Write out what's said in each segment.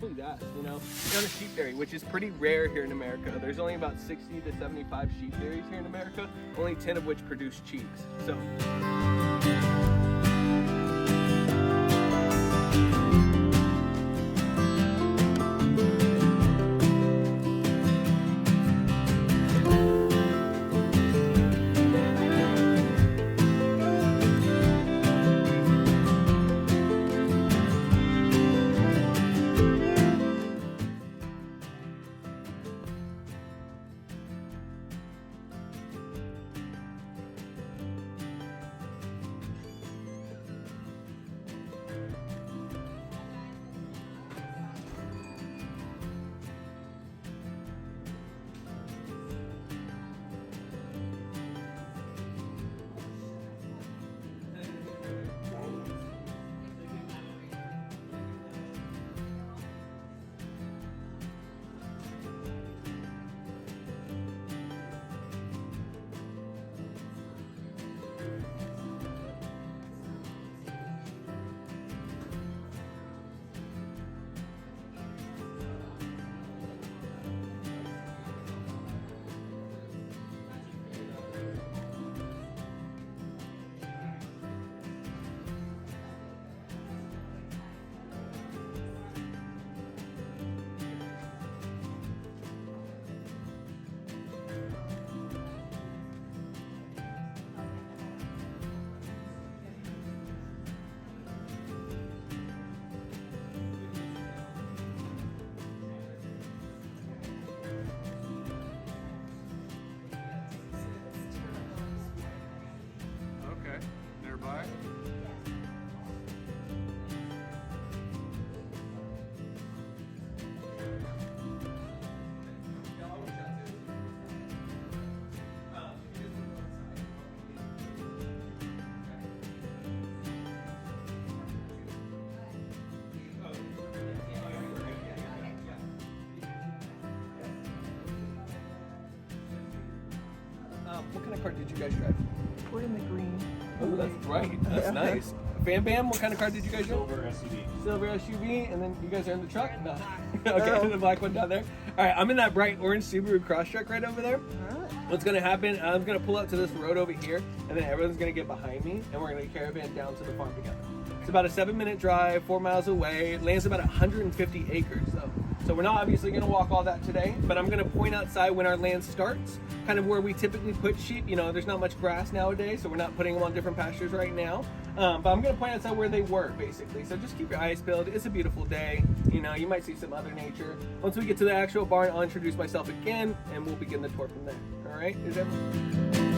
simply that, you know. We're on a sheep dairy, which is pretty rare here in America. There's only about 60 to 75 sheep dairies here in America, only 10 of which produce cheese. So. Nearby. What kind of car did you guys drive? We're in the green. Oh, that's bright. That's nice. Bam Bam, what kind of car did you guys drive? Silver SUV. Silver SUV, and then you guys are in the truck? No. Okay, the black one down there. All right, I'm in that bright orange Subaru Cross truck right over there. What's gonna happen, I'm gonna pull up to this road over here, and then everyone's gonna get behind me, and we're gonna caravan down to the farm together. It's about a 7-minute drive, 4 miles away. It lands about 150 acres though. So we're not obviously gonna walk all that today, but I'm gonna point outside when our land starts, kind of where we typically put sheep. You know, there's not much grass nowadays, so we're not putting them on different pastures right now. But I'm gonna point outside where they were, basically. So just keep your eyes peeled. It's a beautiful day. You know, you might see some other nature. Once we get to the actual barn, I'll introduce myself again, and we'll begin the tour from there. All right? Is everyone?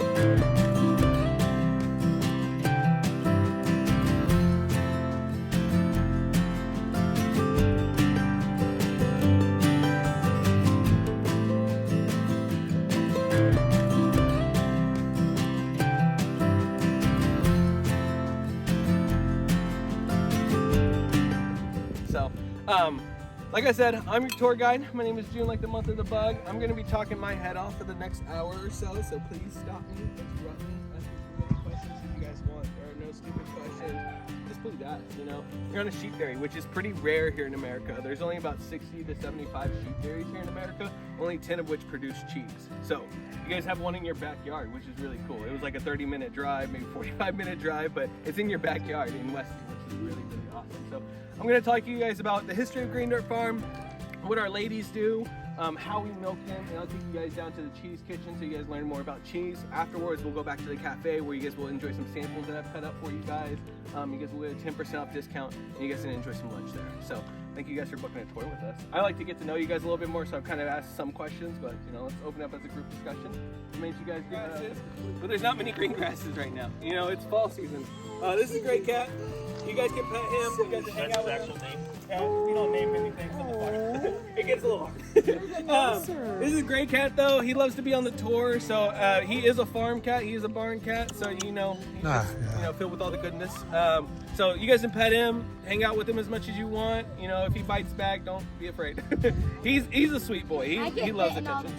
Like I said, I'm your tour guide. My name is June, like the month of the bug. I'm gonna be talking my head off for the next hour or so please stop me, interrupt me, ask me any questions if you guys want. There are no stupid questions. Just please ask, you know. You're on a sheep dairy, which is pretty rare here in America. There's only about 60 to 75 sheep dairies here in America, only 10 of which produce cheese. So you guys have one in your backyard, which is really cool. It was like a 30-minute drive, maybe 45-minute drive, but it's in your backyard in Weston, which is really, really awesome. So I'm going to talk to you guys about the history of Green Dirt Farm, what our ladies do, how we milk them, and I'll take you guys down to the cheese kitchen so you guys learn more about cheese. Afterwards, we'll go back to the cafe where you guys will enjoy some samples that I've cut up for you guys. You guys will get a 10% off discount, and you guys can enjoy some lunch there. So thank you guys for booking a tour with us. I like to get to know you guys a little bit more, so I've kind of asked some questions, but you know, let's open up as a group discussion. What made you guys grasses? But there's not many green grasses right now. You know, it's fall season. This is a great cat. You guys can pet him. You guys can hang out with him. That's his actual name. Yeah, we don't name many things on the farm. It gets a little hard. This is a great cat though. He loves to be on the tour. So he is a farm cat. He is a barn cat. So you know, he's just, you know, filled with all the goodness. So you guys can pet him, hang out with him as much as you want. You know, if he bites back, don't be afraid. he's a sweet boy. He loves attention.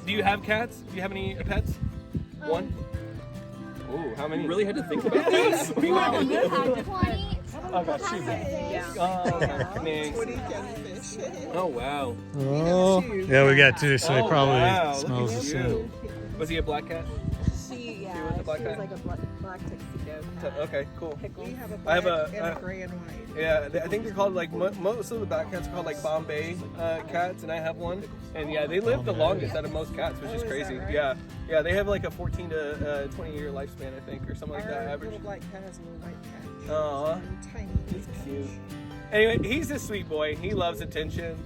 Do you have cats? Do you have any pets? One? Ooh, how many? You really had to think about this? 20. Oh gosh, shoot me. Yeah. Oh my goodness. Oh wow. Oh, yeah, we got two, so he probably wow. smells the same. Was he a black cat? She was a black was cat? like a black tuxedo cat. Okay, cool. Pickles. We have a I have black a- and a gray and white. Yeah, I think they're called like most of the black cats are called like Bombay cats, and I have one. And yeah, they live the longest out of most cats, which is Oh, is that crazy. right? Yeah, they have like a 14 to 20 year lifespan, I think, or something like that. Our Average. little black cat has a little white patch. Aw. And tiny. He's cute. Anyway, he's a sweet boy. He loves attention.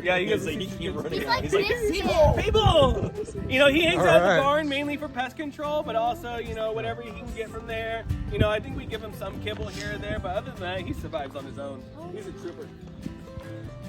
Yeah, he goes. He's running like out. People! You know, he hangs out at Alright. the barn mainly for pest control, but also, you know, whatever he can get from there. You know, I think we give him some kibble here and there, but other than that, he survives on his own. He's a trooper.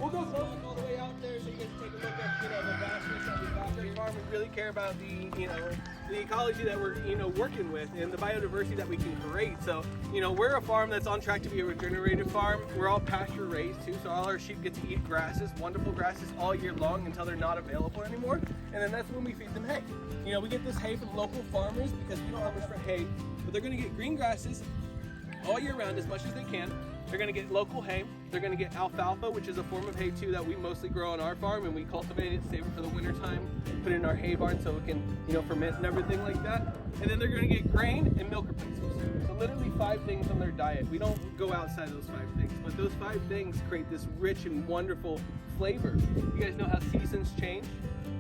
We'll go close all the way out there so you guys take a look at, you know, the vastness that we got here. Farm. We really care about the, you know, the ecology that we're, you know, working with and the biodiversity that we can create. So, you know, we're a farm that's on track to be a regenerative farm. We're all pasture raised too, so all our sheep get to eat grasses, wonderful grasses all year long until they're not available anymore. And then that's when we feed them hay. You know, we get this hay from local farmers because we don't have much for hay, but they're gonna get green grasses all year round as much as they can. They're gonna get local hay. They're gonna get alfalfa, which is a form of hay too that we mostly grow on our farm, and we cultivate it, save it for the winter time, put it in our hay barn so it can, you know, ferment and everything like that. And then they're gonna get grain and milk replacements. So literally 5 things on their diet. We don't go outside of those 5 things, but those 5 things create this rich and wonderful flavor. You guys know how seasons change?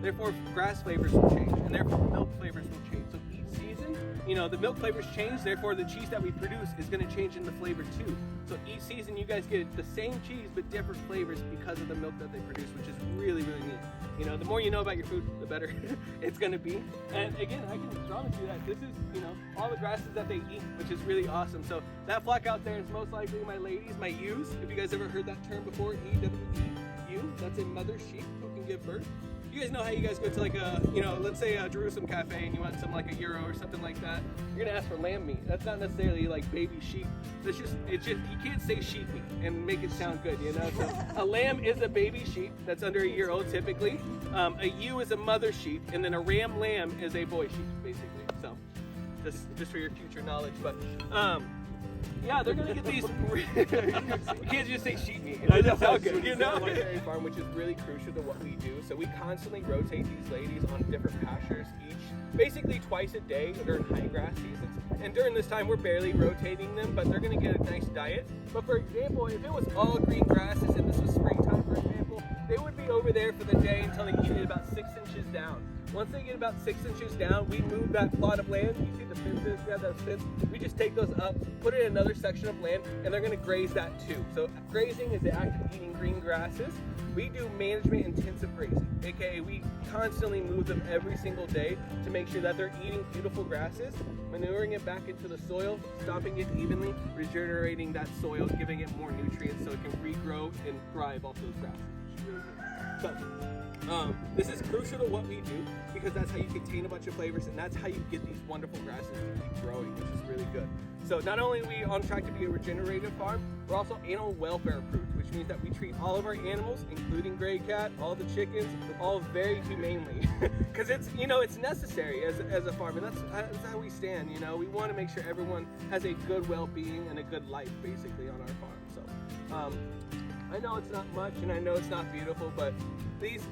Therefore, grass flavors will change, and therefore milk flavors will change. So each season, you know, the milk flavors change, therefore the cheese that we produce is going to change in the flavor too. So each season you guys get the same cheese but different flavors because of the milk that they produce, which is really, really neat. You know, the more you know about your food, the better it's going to be. And again, I can promise you that this is, you know, all the grasses that they eat, which is really awesome. So that flock out there is most likely my ladies, my ewes. If you guys ever heard that term before, E-W-E, that's a mother sheep who can give birth. You guys know how you guys go to like a, you know, let's say a Jerusalem cafe and you want some like a gyro or something like that. You're gonna ask for lamb meat. That's not necessarily like baby sheep. It's just you can't say sheep meat and make it sound good, you know. So a lamb is a baby sheep that's under a year old typically. A ewe is a mother sheep, and then a ram lamb is a boy sheep basically. So just for your future knowledge, but yeah, they're gonna get these. You can't just say sheep meat. It doesn't sound good, you know. Dairy farm, which is really crucial to what we do. So we constantly rotate these ladies on different pastures basically twice a day during high grass seasons. And during this time, we're barely rotating them, but they're gonna get a nice diet. But for example, if it was all green grasses and this was springtime, for example, they would be over there for the day until they get about 6 inches down. Once they get about 6 inches down, we move that plot of land. You see the fences, we have those fences. We just take those up, put it in another section of land, and they're gonna graze that too. So grazing is the act of eating green grasses. We do management intensive grazing, aka we constantly move them every single day to make sure that they're eating beautiful grasses, manuring it back into the soil, stopping it evenly, regenerating that soil, giving it more nutrients so it can regrow and thrive off those grasses. So, this is crucial to what we do because that's how you contain a bunch of flavors and that's how you get these wonderful grasses to keep growing, which is really good. So not only are we on track to be a regenerative farm, we're also animal welfare approved, which means that we treat all of our animals, including gray cat, all the chickens, all very humanely. Because it's, you know, it's necessary as a farm, and that's how we stand, you know. We want to make sure everyone has a good well-being and a good life, basically, on our farm. So, I know it's not much, and I know it's not beautiful, but these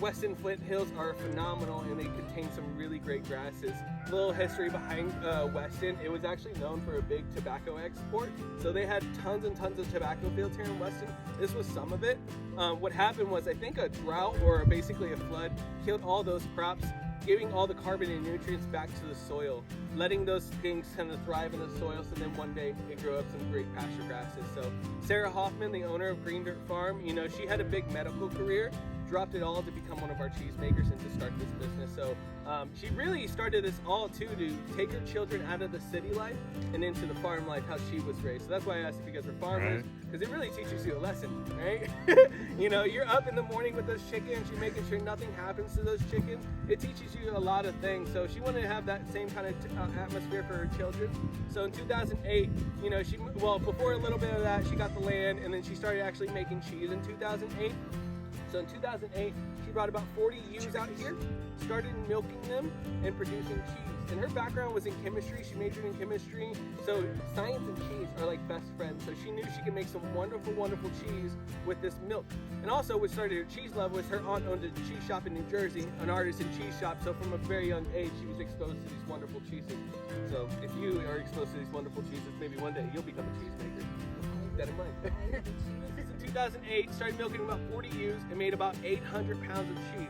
Weston Flint Hills are phenomenal, and they contain some really great grasses. A little history behind Weston. It was actually known for a big tobacco export, so they had tons and tons of tobacco fields here in Weston. This was some of it. What happened was, I think a drought or basically a flood killed all those crops, giving all the carbon and nutrients back to the soil, letting those things kind of thrive in the soil, so then one day it grew up some great pasture grasses. So Sarah Hoffman, the owner of Green Dirt Farm, you know, she had a big medical career, dropped it all to become one of our cheesemakers and to start this business. So she really started this all too to take her children out of the city life and into the farm life, how she was raised. So that's why I asked if you guys were farmers, because it really teaches you a lesson, right? You know, you're up in the morning with those chickens, you're making sure nothing happens to those chickens. It teaches you a lot of things. So she wanted to have that same kind of atmosphere for her children. So in 2008, you know, before a little bit of that, she got the land, and then she started actually making cheese in 2008. So in 2008, she brought about 40 ewes out here, started milking them and producing cheese. and her background was in chemistry. She majored in chemistry, so science and cheese are like best friends. So she knew she could make some wonderful, wonderful cheese with this milk. And also, what started her cheese love was her aunt owned a cheese shop in New Jersey, an artisan cheese shop. So from a very young age, she was exposed to these wonderful cheeses. So if you are exposed to these wonderful cheeses, maybe one day you'll become a cheesemaker. Keep that in mind. This is in 2008, started milking about 40 ewes and made about 800 pounds of cheese.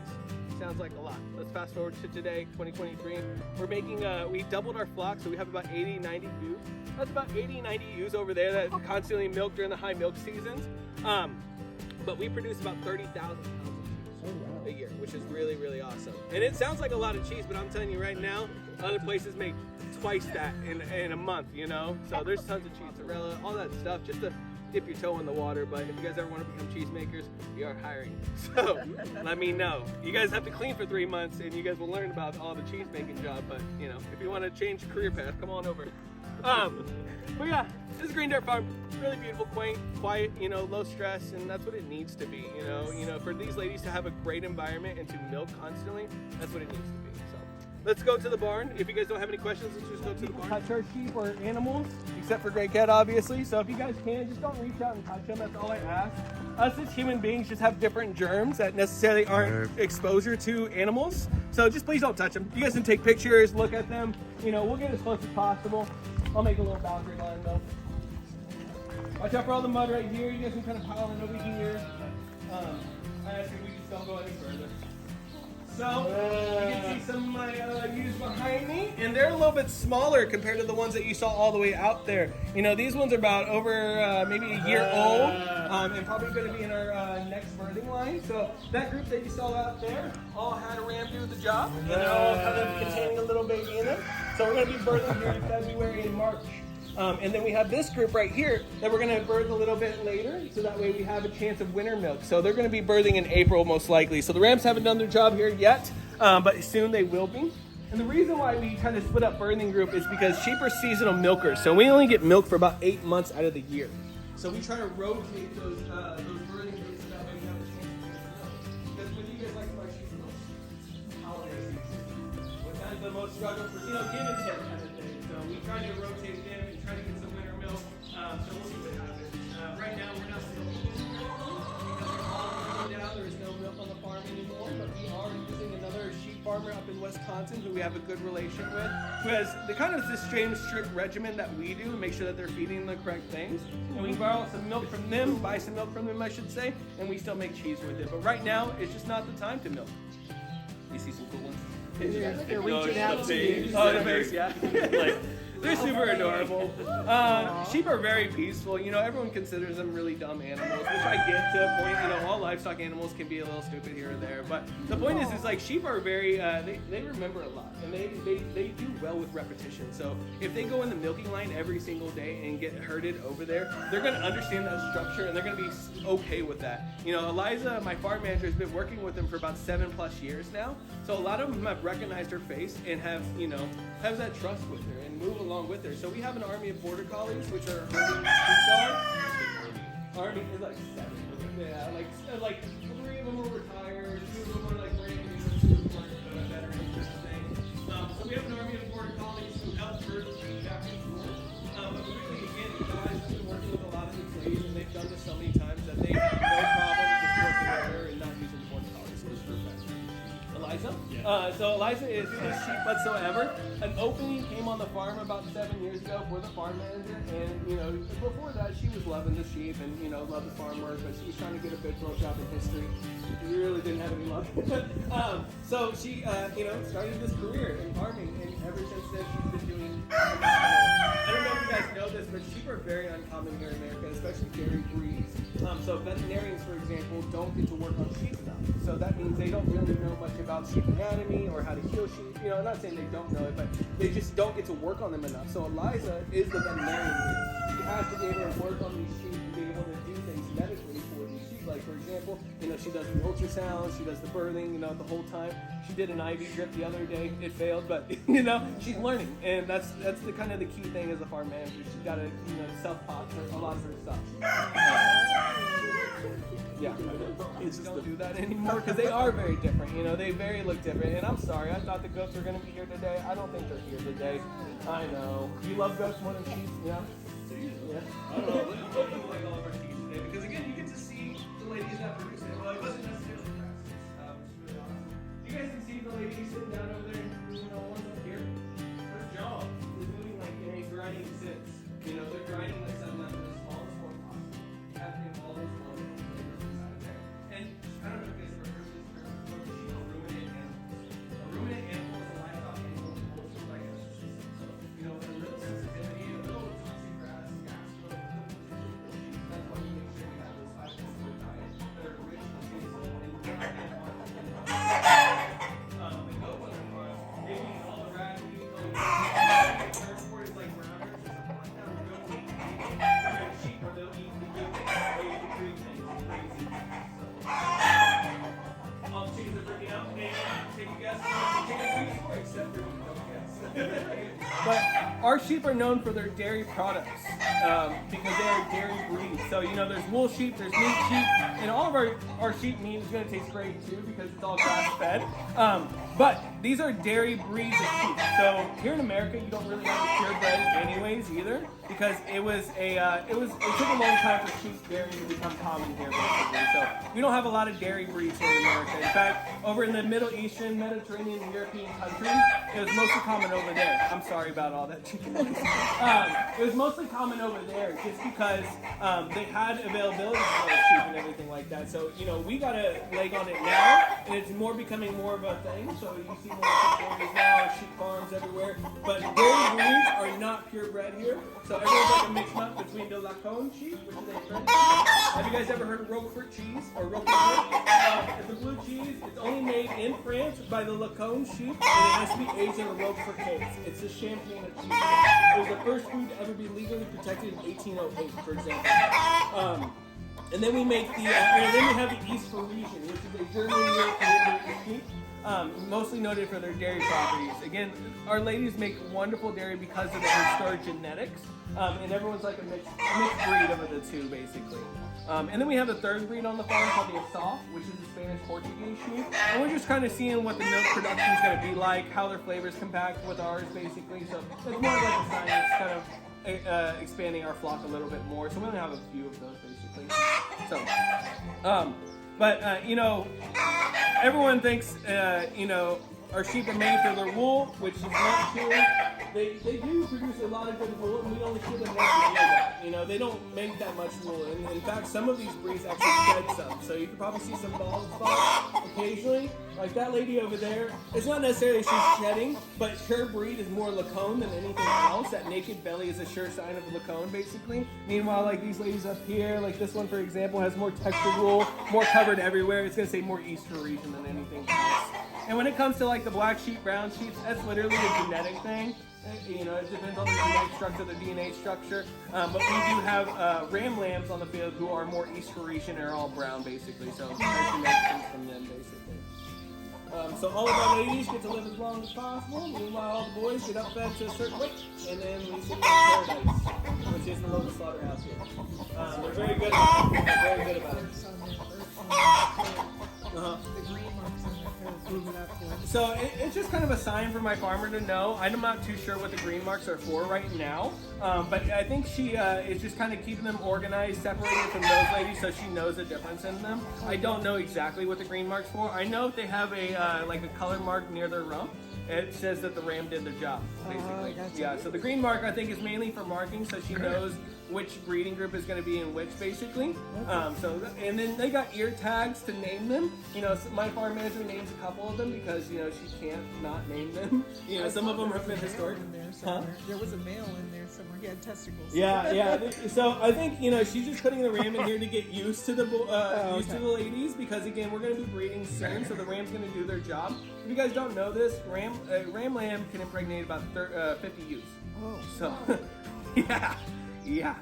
Sounds like a lot. Let's fast forward to today, 2023. We're making, we doubled our flock, so we have about 80, 90 ewes. That's about 80, 90 ewes over there that constantly milk during the high milk seasons. But we produce about 30,000 pounds of cheese a year, which is really, really awesome. And it sounds like a lot of cheese, but I'm telling you right now, other places make twice that in a month, you know? So there's tons of mozzarella, all that stuff, just to dip your toe in the water. But if you guys ever want to become cheesemakers, we are hiring. So let me know. You guys have to clean for 3 months and you guys will learn about all the cheese making job. But you know, if you want to change career path, come on over. But yeah, this is Green Dirt Farm. Really beautiful, quaint, quiet, you know, low stress, and that's what it needs to be. You know, for these ladies to have a great environment and to milk constantly, that's what it needs to be. So let's go to the barn. If you guys don't have any questions, let's just go to the barn. Touch our sheep or animals, except for Gray Cat, obviously. So if you guys can, just don't reach out and touch them. That's all I ask. Us as human beings just have different germs that necessarily aren't exposure to animals. So just please don't touch them. You guys can take pictures, look at them. You know, we'll get as close as possible. I'll make a little boundary line though. Watch out for all the mud right here. You guys can kind of pile it over here. I ask if we just don't go any further. So, you can see some of my ewes behind me, and they're a little bit smaller compared to the ones that you saw all the way out there. You know, these ones are about over maybe a year old, and probably going to be in our next birthing line. So, that group that you saw out there all had a ram do the job, and they're all kind of containing a little baby in them. So, we're going to be birthing here in February and March. And then we have this group right here that we're going to birth a little bit later, so that way we have a chance of winter milk. So they're going to be birthing in April most likely. So the rams haven't done their job here yet, but soon they will be. And the reason why we kind of split up birthing group is because sheep are seasonal milkers. So we only get milk for about 8 months out of the year. So we try to rotate those birthing groups so that way we have a chance of winter milk. Because when you guys like to buy sheep milk, holiday season, what kind of the most struggle for, you know, give and take kind of thing. So we try to rotate them and try to get some winter milk. So we'll see what happens. Right now we're not still because we're all down. There is no milk on the farm anymore, but we are using another sheep farmer up in Wisconsin who we have a good relation with, who has the kind of this same strict regimen that we do and make sure that they're feeding the correct things. And we borrow some milk from them, buy some milk from them, I should say, and we still make cheese with it. But right now, it's just not the time to milk. You see some cool ones? They're reaching out to you. Oh, the face, yeah. Like, they're super adorable. Sheep are very peaceful. You know, everyone considers them really dumb animals, which I get to a point. You know, all livestock animals can be a little stupid here or there. But the point is like sheep are very, they remember a lot. And they do well with repetition. So if they go in the milking line every single day and get herded over there, they're going to understand that structure and they're going to be okay with that. You know, Eliza, my farm manager, has been working with them for about 7+ years now. So a lot of them have recognized her face and have, you know, have that trust with her and move along with her. So we have an army of border collies, which are army is like 7. Yeah, like 3 of them are retired, 2 of them are like brand new, 2 of them are veterans or something. So we have an army of border collies who help herd the sheep back and forth. But really, again, you guys have been working with a lot of these ladies, and they've done this so many times that they have no problem just working with her and not using border collies. So it's perfect. Eliza? Yeah. So Eliza is no sheep whatsoever. An opening came on the farm about 7 years ago for the farm manager, and you know, before that she was loving the sheep and you know, loved the farm work, but she was trying to get a big girl job in history. She really didn't have any luck. So she, you know, started this career in farming, and ever since then she's been doing. I don't know if you guys know this, but sheep are very uncommon here in America, especially dairy breeds. So veterinarians, for example, don't get to work on sheep enough. So that means they don't really know much about sheep anatomy or how to heal sheep. You know, I'm not saying they don't know it, but they just don't get to work on them enough. So Eliza is the veterinarian here. She has to be able to work on these sheep and be able to do things medically for these sheep. Like, for example, you know, she does the ultrasound, she does the birthing, you know, the whole time. She did an IV drip the other day. It failed, but, you know, she's learning. And that's the kind of the key thing as a farm manager. She's got to, you know, self-pop a lot of her stuff. Yeah, kids don't do that anymore because they are very different. You know, they very look different. And I'm sorry, I thought the goats were going to be here today. I don't think they're here today. I know. You love goats more than sheep? Yeah. Yeah. I don't know. I like all of our sheep today because again, you get to see the ladies that produce it. Well, it wasn't necessarily practice, which is really awesome. You guys can see the lady sitting down over there. You know, one up here. Her jaw is moving like in a grinding sense. You know, they're grinding the sunlight to the smallest form possible, capturing all those wonderful flavors inside of there. And I don't know if you guys ever heard this term before, but you know, a ruminant animal is a livestock animal with most of like a system. So, you know, a little sensitivity, a little toxic grass, gas, that's why we make sure we have those 5 points per diet that are rich in seasonal and not the goat one are fun. They eat all the ragweed, all the therefore it's like rounders or something like that. Goats eat sheep or they'll eat the goat. They eat the tree things. Crazy. So, all the chickens are freaking out. Hey, take a guess. Take a guess for except for you. Don't guess. But our sheep are known for their dairy products because they are dairy breeds. So, you know, there's wool sheep, there's meat sheep, and all of our sheep meat is going to taste great too because it's all grass fed. But these are dairy breeds of sheep. So here in America, you don't really have the purebred anyways either because it took a long time for sheep dairy to become common here basically. So we don't have a lot of dairy breeds here in America. In fact, over in the Middle Eastern, Mediterranean, and European countries, it was mostly common over there. I'm sorry about all that chicken. It was mostly common over there just because they had availability for sheep and everything like that. So, you know, we got a leg on it now, and it's becoming more of a thing. So you see more sheep dairies now, sheep farms everywhere. But dairy breeds are not purebred here. So everyone's like a mixed nut between the Lacone sheep, which is a French sheep. Have you guys ever heard of Roquefort cheese or Roquefort? It's a blue cheese. It's only made in France by the Lacone sheep, and it has to be aged in a Roquefort case. It's a champagne of cheese. It was the first food to ever be legally protected in 1808, for example. And then we make and then we have the East Parisian, which is a German European sheep. Mostly noted for their dairy properties. Again, our ladies make wonderful dairy because of their historic genetics, and everyone's like a mixed breed of the two, basically. And then we have the third breed on the farm called the Asaf, which is the Spanish Portuguese sheep. And we're just kind of seeing what the milk production is going to be like, how their flavors compact with ours, basically. So it's more like a science, kind of expanding our flock a little bit more. So we only have a few of those, basically. So, but you know, everyone thinks, you know, our sheep are made for their wool, which is not true. They do produce a lot of good wool, and we only shear them once a year. You know, they don't make that much wool. And in fact, some of these breeds actually shed some. So you can probably see some bald spots occasionally. Like that lady over there, it's not necessarily she's shedding, but her breed is more Lacone than anything else. That naked belly is a sure sign of Lacone, basically. Meanwhile, like these ladies up here, like this one, for example, has more textured wool, more covered everywhere. It's going to say more East Parisian than anything else. And when it comes to like the black sheep, brown sheep, that's literally a genetic thing. You know, it depends on the genetic structure, the DNA structure. But we do have ram lambs on the field who are more East Parisian and are all brown, basically. So our genetic comes from them, basically. So all of our ladies get to live as long as possible. Meanwhile, all the boys get up fed to a certain weight, and then we sit in paradise, which is the local slaughterhouse here. We're very good about it. We're very good about it. The green marks on their hooves. So it's just kind of a sign for my farmer to know. I'm not too sure what the green marks are for right now, but I think she is just kind of keeping them organized, separated from those ladies, so she knows the difference in them. I don't know exactly what the green mark's for. I know if they have a like a color mark near their rump, it says that the ram did the job, basically. Yeah, so the green mark I think is mainly for marking, so she knows which breeding group is going to be in which, basically. And then they got ear tags to name them. You know, my farm manager names a couple of them because, you know, she can't not name them. You know, some of them have been historic. There was a male in there somewhere. He had testicles. Yeah. So I think, you know, she's just putting the ram in here to get used to the to the ladies because, again, we're going to be breeding soon, so the ram's going to do their job. If you guys don't know this, ram lamb can impregnate about 50 ewes. Oh. So, yeah.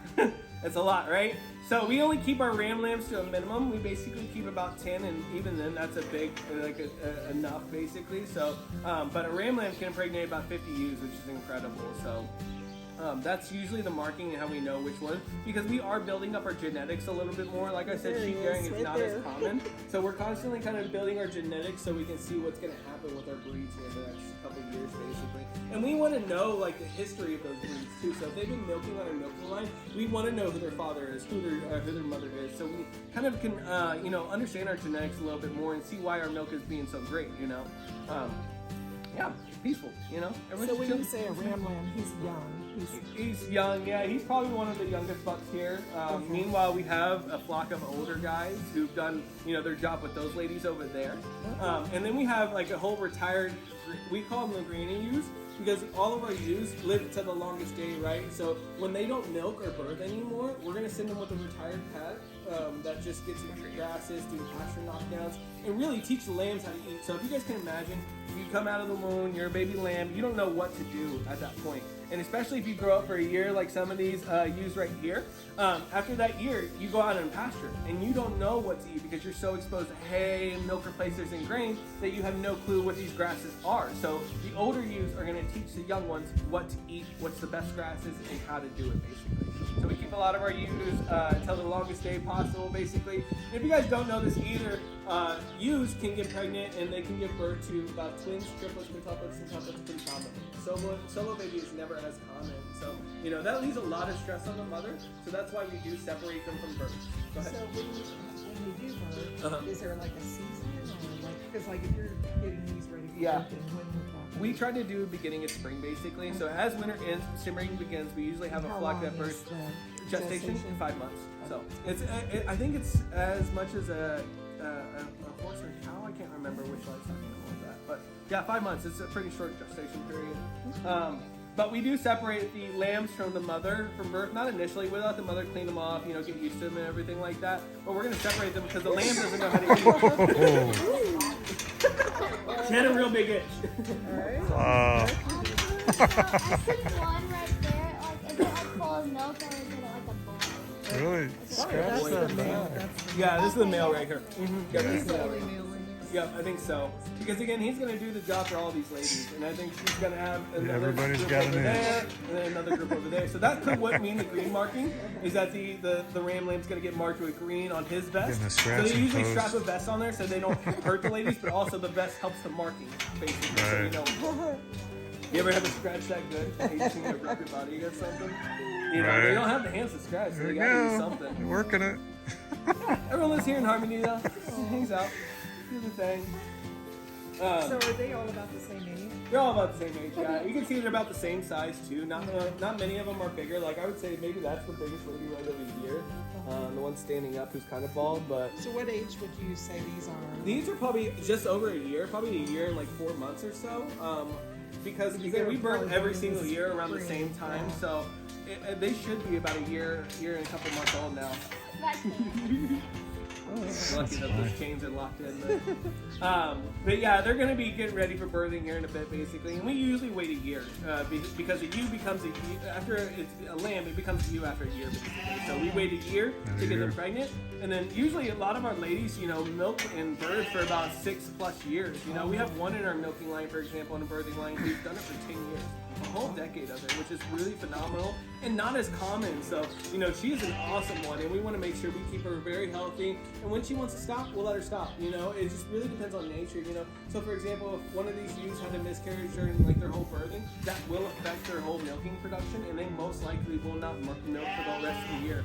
That's a lot, right? So we only keep our ram lambs to a minimum. We basically keep about 10, and even then, that's a big, enough, basically. So, but a ram lamb can impregnate about 50 ewes, which is incredible. So, That's usually the marking and how we know which one, because we are building up our genetics a little bit more. Like I said, There he sheep is, bearing is right not there. as common, so we're constantly kind of building our genetics so we can see what's going to happen with our breeds here the next couple of years, basically. And we want to know like the history of those breeds too. So if they've been milking on our milking line, we want to know who their father is, who their mother is, so we kind of can understand our genetics a little bit more and see why our milk is being so great. Yeah, peaceful. So when you say a ram lamb, he's young. He's young, yeah. He's probably one of the youngest bucks here. Meanwhile, we have a flock of older guys who've done, their job with those ladies over there. And then we have like a whole retired, we call them the granny ewes, because all of our ewes live to the longest day, right? So when they don't milk or birth anymore, we're gonna send them with a retired pet that just gets into the grasses, do pasture knockdowns, and really teach the lambs how to eat. So if you guys can imagine, you come out of the womb, you're a baby lamb, you don't know what to do at that point. And especially if you grow up for a year, like some of these ewes right here, after that year, you go out and pasture, and you don't know what to eat because you're so exposed to hay, milk replacers, and grain that you have no clue what these grasses are. So the older ewes are going to teach the young ones what to eat, what's the best grasses, and how to do it, basically. So we keep a lot of our ewes until the longest day possible, basically. And if you guys don't know this either, ewes can get pregnant and they can give birth to twins, triplets, quintuplets, and tuplets pretty common. Solo baby is never as common. So, that leaves a lot of stress on the mother. So that's why we do separate them from birth. Go ahead. So when you do birth, is there like a season, or because if you're getting these ready for birth, then when would that? We try to do beginning of spring, basically. So as winter ends, spring begins, we usually have a flock that births gestation in 5 months. So I think it's as much as a horse or cow. I can't remember which livestock animal is that, but yeah, 5 months. It's a pretty short gestation period. But we do separate the lambs from the mother from birth. Not initially. We let the mother clean them off, get used to them and everything like that. But we're going to separate them because the lamb doesn't know how to eat. She had a real big itch. I see one right there. Is it full of milk or is it like a bowl? Really? Scratch that back. Yeah, this is the male right here. Yeah, this is the male Only right here. male in Yeah, I think so. Because again, he's going to do the job for all these ladies, and I think she's going to have another everybody's group got over an there, and then another group over there. So that could what mean the green marking is that the ram lamb's going to get marked with green on his vest. Getting a So scratching they usually post. strap a vest on there so they don't hurt the ladies, but also the vest helps the marking, basically. Right. So you ever have to scratch that good? You seen it rub your body or something? They Right. don't have the hands to scratch, so There they you got to do go. something. You're working it. Everyone lives here in harmony though. Hangs out, do the thing. So are they all about the same age? They're all about the same age, yeah. You can see they're about the same size too. Not many of them are bigger. Like I would say maybe that's the biggest lady right over here. The one standing up who's kind of bald, but So what age would you say these are? these are probably just over a year, probably a year and like 4 months or so. Because again, we birth every single year around the same time, so they should be about a year and a couple months old now. Lucky that those chains are locked in. But yeah, they're going to be getting ready for birthing here in a bit, basically. And we usually wait a year because a ewe becomes a ewe after it's a lamb. It becomes a ewe after a year, basically. So we wait a year to get them pregnant, and then usually a lot of our ladies, milk and birth for about 6+ years. We have one in our milking line, for example, in a birthing line who's done it for 10 years. A whole decade of it, which is really phenomenal and not as common. So, she is an awesome one, and we want to make sure we keep her very healthy. And when she wants to stop, we'll let her stop. It just really depends on nature. So for example, if one of these ewes had a miscarriage during their whole birthing, that will affect their whole milking production, and they most likely will not milk for the rest of the year.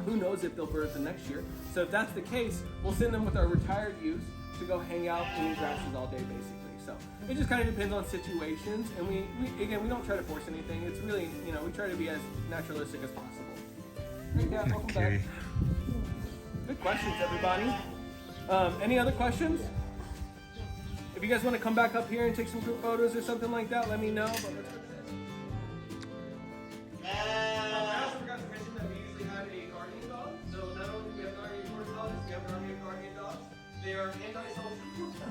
Who knows if they'll birth the next year? So if that's the case, we'll send them with our retired ewes to go hang out and eat grasses all day, basically. So it just kind of depends on situations, and we don't try to force anything. It's really, we try to be as naturalistic as possible. Great, Dad, welcome back. Good questions, everybody. Any other questions? If you guys want to come back up here and take some group photos or something like that, let me know. But let's go to this. I also forgot to mention that we usually have a guardian dog. So not only do we have an army of horse dogs, we have an army of guardian dogs. They are antisocial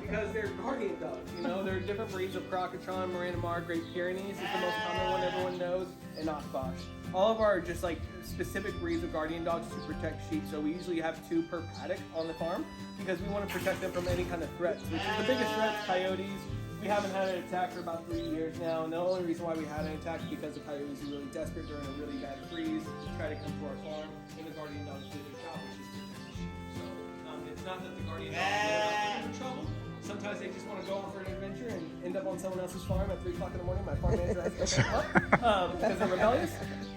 because they're guardian dogs. You know, there are different breeds of Crocatron, Marinamar, Great Pyrenees is the most common one everyone knows, and Oshkosh. All of our are just like specific breeds of guardian dogs to protect sheep. So we usually have 2 per paddock on the farm because we want to protect them from any kind of threats, which is the biggest threats, coyotes. We haven't had an attack for about 3 years now, and the only reason why we had an attack is because the coyotes were really desperate during a really bad freeze to try to come to our farm, and the guardian dogs did their job, which is protect the sheep. So it's not that the guardian dogs are in trouble. Sometimes they just want to go on for an adventure and end up on someone else's farm at 3 o'clock in the morning. My farm manager has to pick them up because they're rebellious.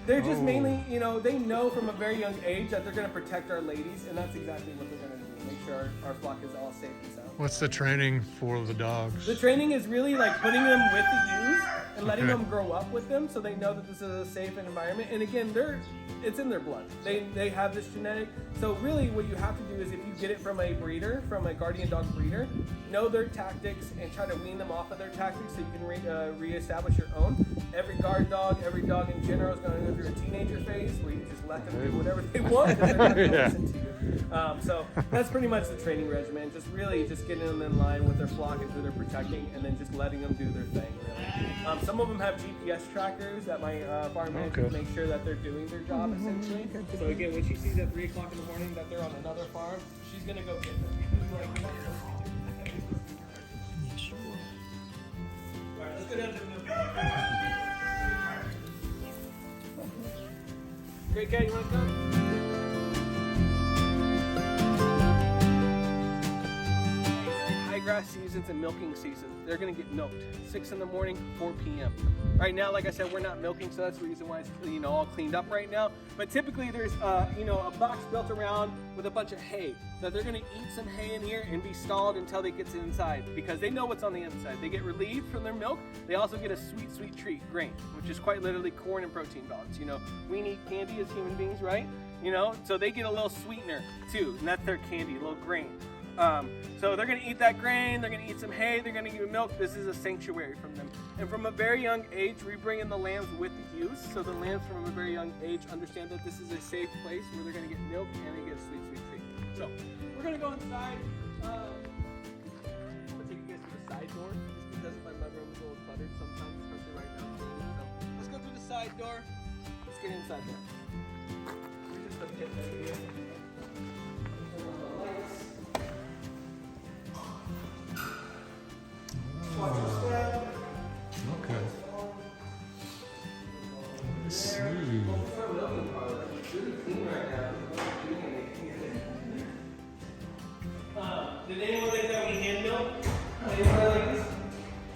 They're just mainly, you know, they know from a very young age that they're going to protect our ladies, and that's exactly what they're going to do. Make sure our flock is all safe and sound. What's the training for the dogs? The training is really like putting them with the ewes and letting them grow up with them so they know that this is a safe environment. And again, it's in their blood. They have this genetic. So really what you have to do is if you get it from a breeder, from a guardian dog breeder, know their tactics and try to wean them off of their tactics so you can reestablish your own. Every guard dog, every dog in general is going to go through a teenager phase where you just let them do whatever they want and they're not going to listen to you. So that's pretty much the training regimen. Just really just getting them in line with their flock and who they're protecting, and then just letting them do their thing. Really. Some of them have GPS trackers that my farm manager make sure that they're doing their job essentially. So again, when she sees at 3 o'clock in the morning that they're on another farm, she's gonna go get them. All right, let's go down to the Great cat, you wanna come? Grass seasons and milking seasons, they're going to get milked 6 in the morning, 4 p.m. Right now, like I said, we're not milking, so that's the reason why it's all cleaned up right now. But typically there's a box built around with a bunch of hay that they're going to eat some hay in here and be stalled until they get to the inside because they know what's on the inside. They get relieved from their milk. They also get a sweet treat, grain, which is quite literally corn and protein pellets. We need candy as human beings, right? So they get a little sweetener too, and that's their candy, a little grain. So they're going to eat that grain, they're going to eat some hay, they're going to eat milk. This is a sanctuary from them. And from a very young age, we bring in the lambs with the ewes. So the lambs from a very young age understand that this is a safe place where they're going to get milk and they get a sweet treat. So we're going to go inside. I'm going to take you guys to the side door just because my mudroom is a little cluttered sometimes, especially right now. So let's go through the side door. Let's get inside there. We're just a pit area. Watch your step. Okay. Let's see. It's really clean right now. Did anyone think that we hand milk? Anybody like this?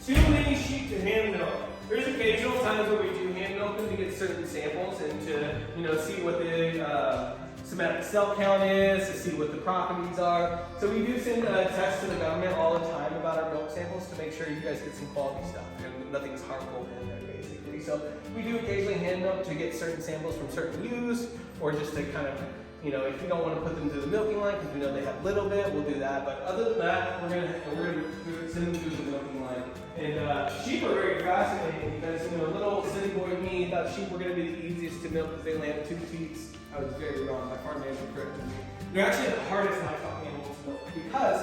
Too many sheep to hand milk. There's occasional times where we do hand milk them to get certain samples and to see what the somatic cell count is, to see what the properties are. So we do send tests to the government all the time about our milk samples to make sure you guys get some quality stuff and nothing's harmful in there basically. So we do occasionally hand milk to get certain samples from certain ewes or just to kind of, if you don't want to put them through the milking line because we know they have little bit, we'll do that. But other than that, we're gonna send them through the milking line. And sheep are very fascinating because little city boy me thought sheep were gonna be the easiest to milk because they only have 2 teats. I was very wrong. My farm manager corrected me. They're actually the hardest livestock animals to milk because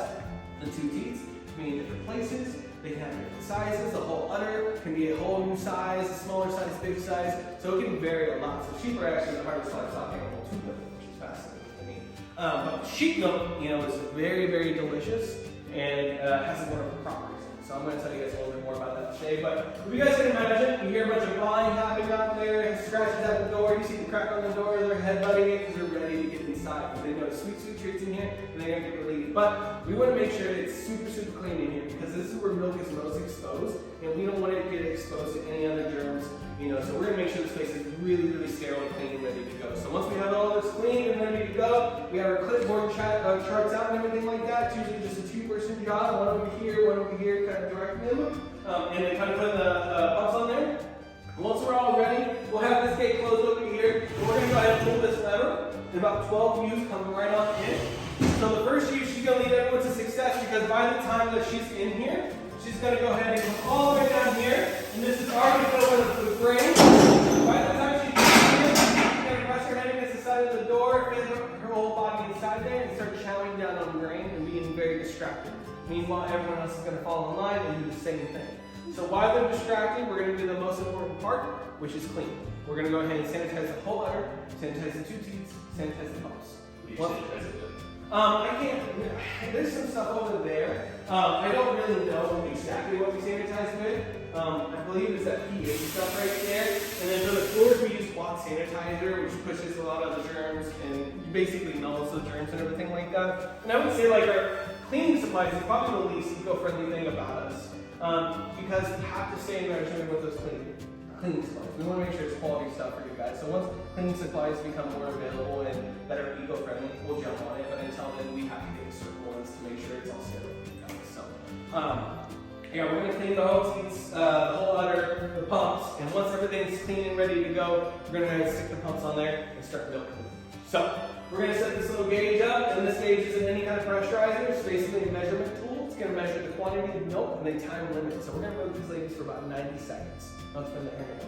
the 2 teats can be in different places. They can have different sizes. The whole udder can be a whole new size, a smaller size, big size. So it can vary a lot. So sheep are actually the hardest livestock animal to milk, which is fascinating to me. But sheep milk, is very, very delicious and has a wonderful properties. So I'm going to tell you guys a little bit more about that today. But if you guys can imagine, you hear a bunch of clawing happening out there, scratches at the door, you see the crack on the door, they're headbutting it because they're ready to get inside. Because they know sweet treats in here and they're going to get relieved. But we want to make sure that it's super clean in here because this is where milk is most exposed and we don't want it to get exposed to any other germs. So we're going to make sure this place is really, really sterile and clean and ready to go. So once we have all this clean and ready to go, we have our clipboard charts out and everything like that. It's usually just a 2-person job, one over here, kind of direct them, and then kind of put the bumps on there. Once we're all ready, we'll have this gate closed over here. And we're going to go ahead and pull this lever, and about 12 ewes coming right on in. So the first ewe, she's going to lead everyone to success because by the time that she's in here, she's going to go ahead and come all the way down here, and this is already filled with grain. By the time she's in here, she's going to press her head against the side of the door, feel her whole body inside there, and start chowing down on grain and and being very distracted. Meanwhile, everyone else is going to fall in line and do the same thing. So while they're distracted, we're going to do the most important part, which is clean. We're going to go ahead and sanitize the whole udder, sanitize the two teats, sanitize the pumps. I can't, there's some stuff over there. I don't really know exactly what we sanitize with. I believe it's that pH stuff right there. And then for the floors, we use cloth sanitizer, which pushes a lot of the germs and basically melts the germs and everything like that. And I would say like our cleaning supplies is probably the least eco-friendly thing about us. Because we have to stay in measurement with those cleaning supplies. We want to make sure it's quality stuff for you guys. So once cleaning supplies become more available and that are eco-friendly, we'll jump on it. But until then, we have to get certain ones to make sure it's all sterile for you guys. So, yeah, we're gonna clean the whole teats, the whole udder, the pumps, and once everything's clean and ready to go, we're gonna stick the pumps on there and start milking. So, we're gonna set this little gauge up, and this gauge isn't any kind of pressurizer. It's basically a measurement tool. It's gonna measure the quantity of milk and the time limit. So we're gonna milk these ladies for about 90 seconds. Don't spend the hair.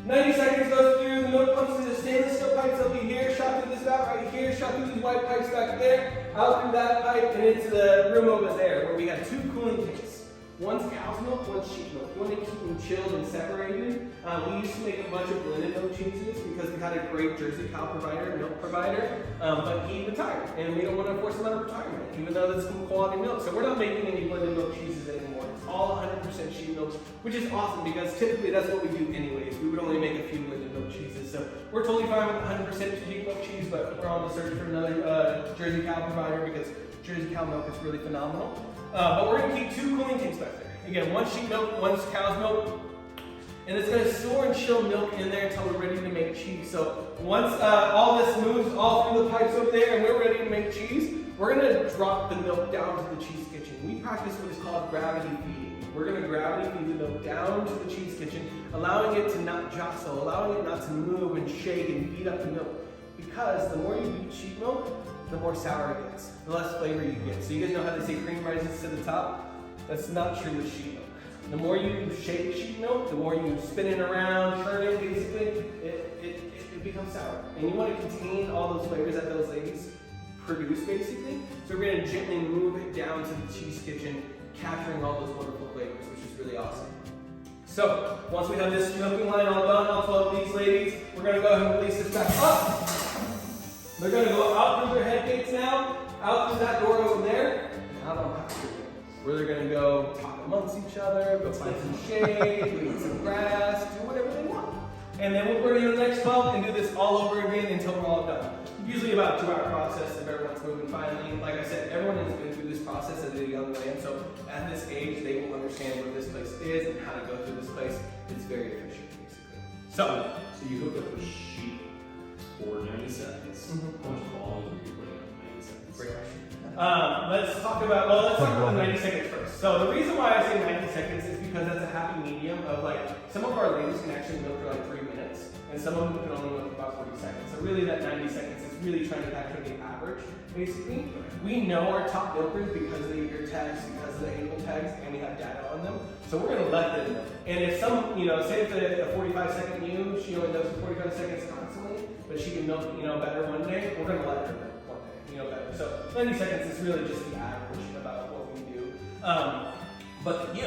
90 seconds goes through, the milk pumps through the stainless steel pipes over here, shot through this valve right here, shot through these white pipes back there, out through that pipe, and into the room over there where we have two cooling tanks. One's cow's milk, one's sheep milk. We want to keep them chilled and separated. We used to make a bunch of blended milk cheeses because we had a great Jersey cow provider, milk provider, but he retired, and we don't want to force him out of retirement, even though that's some quality milk. So we're not making any blended milk cheeses anymore. It's all 100% sheep milk, which is awesome because typically that's what we do anyways. We would only make a few blended milk cheeses. So we're totally fine with 100% sheep milk cheese, but we're on the search for another Jersey cow provider because Jersey cow milk is really phenomenal. But we're gonna keep two cooling tanks back there. Again, one sheep milk, one's cow's milk. And it's gonna store and chill milk in there until we're ready to make cheese. So once all this moves all through the pipes over there and we're ready to make cheese, we're gonna drop the milk down to the cheese kitchen. We practice what is called gravity feeding. We're gonna gravity feed the milk down to the cheese kitchen, allowing it to not jostle, allowing it not to move and shake and beat up the milk. Because the more you beat sheep milk, the more sour it gets, the less flavor you get. So you guys know how they say cream rises to the top? That's not true with sheep milk. The more you shake sheep milk, the more you spin it around, churn it, basically, it becomes sour. And you want to contain all those flavors that those ladies produce, basically. So we're going to gently move it down to the cheese kitchen, capturing all those wonderful flavors, which is really awesome. So once we have this milking line all done, all 12 of these ladies, we're going to go ahead and release this back up. They're going to go out through their head gates now, out through that door over there, and out on pasture, where they're going to go talk amongst each other, go find some shade, go eat some grass, do whatever they want. And then we'll bring in the next 12 and do this all over again until we're all done. Usually about a 2-hour process if everyone's moving finally. Like I said, everyone has been through this process as a young man, so at this age, they will understand what this place is and how to go through this place. It's very efficient, basically. So you hook up a sheet for 90 seconds. How much volume are you putting up in 90 seconds? Great question. Let's talk about the 90 seconds first. So the reason why I say 90 seconds is because that's a happy medium of like, some of our ladies can actually milk for like 3 minutes, and some of them can only milk for about 40 seconds. So really that 90 seconds is really trying to capture the average, basically. We know our top milkers because of the ear tags, because of the ankle tags, and we have data on them. So we're gonna let them milk. And if some, say if a 45-second ewe, she only does 45 seconds constantly, but she can milk, better one day, we're gonna let her milk one day, better. So 90 seconds is really just the average about what we do. But the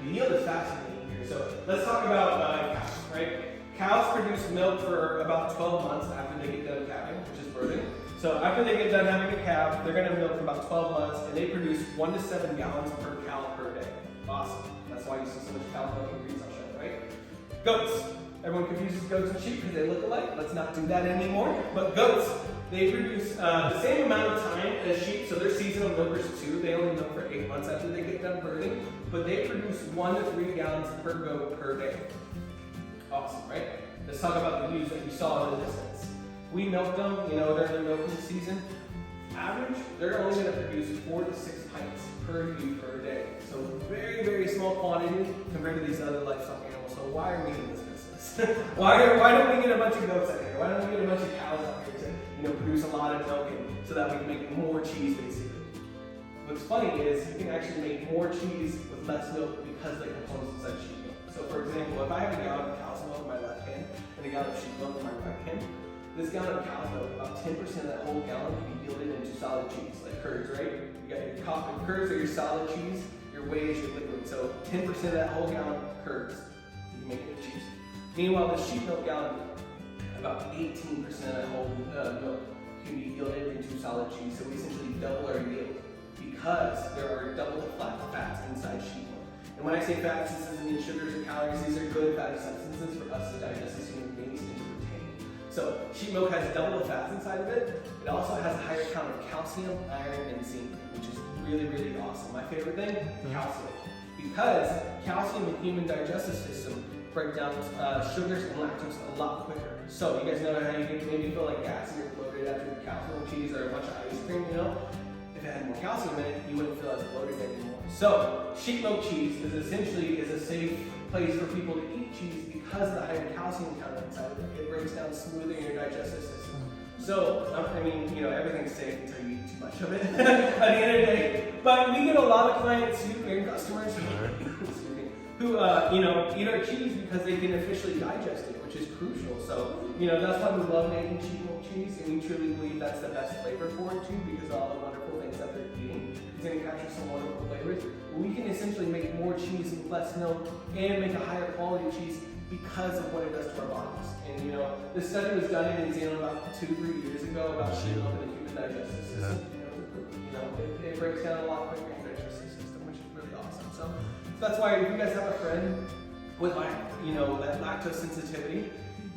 yield is fascinating here. So let's talk about cows, right? Cows produce milk for about 12 months after they get done calving, which is birthing. So after they get done having a calf, they're gonna milk for about 12 months, and they produce 1 to 7 gallons per cow per day. Awesome. That's why you see so much cow milk in grease, I'll show you, right? Goats. Everyone confuses goats and sheep because they look alike. Let's not do that anymore. But goats, they produce the same amount of time as sheep, so they're seasonal milkers too. They only milk for 8 months after they get done birthing, but they produce 1 to 3 gallons per goat per day. Awesome, right? Let's talk about the ewes that you saw in the distance. We milk them, during the milking season. Average, they're only going to produce 4 to 6 pints per ewe per day. So very, very small quantity compared to these other livestock animals. So why are we in this business? why don't we get a bunch of goats out here? Why don't we get a bunch of cows out here to produce a lot of milk so that we can make more cheese, basically? What's funny is you can actually make more cheese with less milk because the components inside sheep milk. So for example, if I have a gallon of cow's milk in my left hand and a gallon of sheep milk in my right hand, this gallon of cow's milk, about 10% of that whole gallon can be yielded into solid cheese, like curds, right? You got your coffee curds are your solid cheese, your whey is your liquid. So 10% of that whole gallon curds, you can make it into cheese. Meanwhile, the sheep milk gallon, about 18% of that whole milk can be yielded into solid cheese. So we essentially double our yield because there are double the fats inside sheep milk. And when I say fats, this doesn't mean sugars or calories. These are good fatty substances for us to digest as human beings and to retain. So sheep milk has double the fats inside of it. It also has a higher count of calcium, iron, and zinc, which is really, really awesome. My favorite thing, calcium. Because calcium in the human digestive system break down sugars and lactose a lot quicker. So you guys know how you maybe feel like gassy or bloated after the calcium cheese or a bunch of ice cream, you know? If it had more calcium in it, you wouldn't feel as bloated anymore. So sheep milk cheese is essentially a safe place for people to eat cheese because of the higher calcium content inside of it. It breaks down smoother in your digestive system. So, I mean, you know, everything's safe until you eat too much of it at the end of the day. But we get a lot of clients and customers who you know, eat our cheese because they can officially digest it, which is crucial. So, you know, that's why we love making sheep milk cheese, and we truly believe that's the best flavor for it too, because all the wonderful things that they're eating is going to capture some wonderful flavors. We can essentially make more cheese with less milk and make a higher quality cheese because of what it does to our bodies. And you know, this study was done in New Zealand about 2-3 years ago about sheep milk in the human digestive system. You know, it breaks down a lot quicker in the digestive system, which is really awesome. So that's why if you guys have a friend with like, you know, that lactose sensitivity,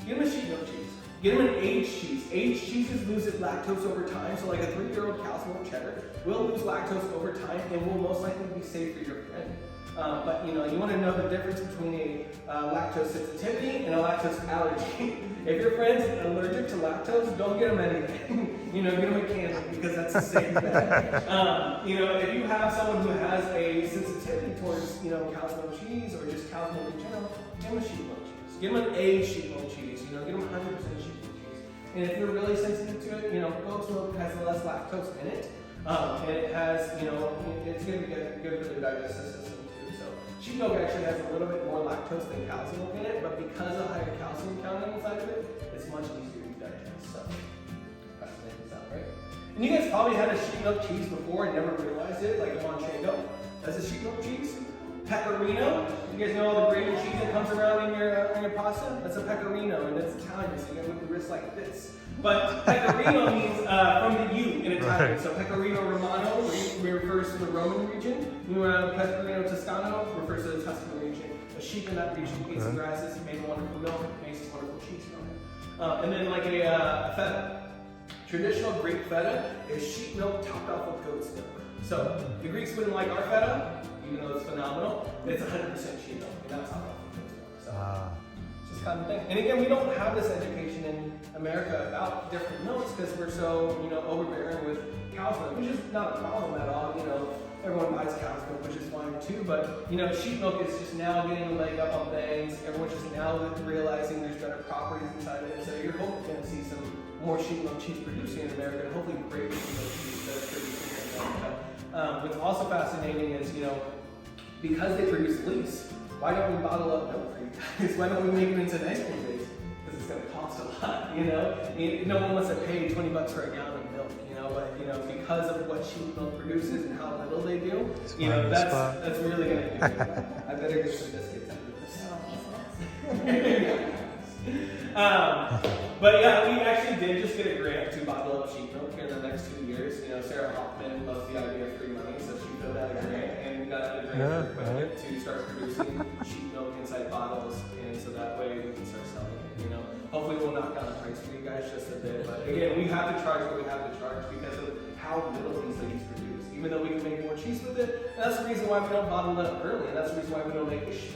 get them a sheep milk cheese. Get them an aged cheese. Aged cheeses lose its lactose over time. So like a 3-year-old cow's milk cheddar will lose lactose over time and will most likely be safe for your friend. But you know, you want to know the difference between a lactose sensitivity and a lactose allergy. If your friend's allergic to lactose, don't get them anything. You know, get them a candle because that's a safe bet. You know, if you have someone who has a sensitivity towards, you know, cow's milk cheese or just cow's milk in general, give them a sheep milk cheese. Give them an aged sheep milk cheese. You know, give them 100% sheep milk cheese. And if you're really sensitive to it, you know, goat's milk has less lactose in it, and it has, you know, it's going to be good for the digestive system. Sheep milk actually has a little bit more lactose than cow's milk in it, but because of higher calcium content inside of it, it's much easier to digest. So, fascinating stuff, right? And you guys probably had a sheep milk cheese before and never realized it, like a manchego. That's a sheep milk cheese. Pecorino. You guys know all the grated cheese that comes around in your pasta? That's a pecorino, and it's Italian, so you gotta move the wrist like this. But pecorino means from the U in Italian. So pecorino romano refers to the Roman region. Pecorino toscano refers to the Tuscan region. A sheep in that region eats some grasses, made wonderful milk, makes wonderful cheese from it. And then like a feta. Traditional Greek feta is sheep milk topped off with goat's milk. So the Greeks wouldn't like our feta, even though it's phenomenal. It's 100% sheep milk, and that's topped off with goat's milk. So it's just kind of thing. And again, we don't have this education in America about different milks because we're so, you know, overbearing with cow's milk, which is not a problem at all. You know, everyone buys cow's milk, which is fine too. But you know, sheep milk is just now getting a leg up on things. Everyone's just now realizing there's better properties inside of it. So you're hopefully going to see some more sheep milk cheese producing in America, and hopefully great sheep milk cheese that is producing in America. What's also fascinating is, you know, because they produce lease, why don't we bottle up milk for you guys? Why don't we make it into an ice cream base? Because it's going to cost a lot, you know? No one wants to pay $20 for a gallon of milk, you know? But, you know, because of what sheep milk produces and how little they do, you know, that's really going to do it. I better get some biscuits after this. But yeah, we actually did just get a grant to bottle up sheep milk in the next 2 years. You know, Sarah Hoffman loves the idea of free money, so she filled out a grant and we got a grant for equipment to start producing sheep milk inside bottles, and so that way we can start selling it. You know, hopefully we'll knock down the price for you guys just a bit. But again, we have to charge what we have to charge because of how little these ladies produce. Even though we can make more cheese with it, and that's the reason why we don't bottle it up early, and that's the reason why we don't make ice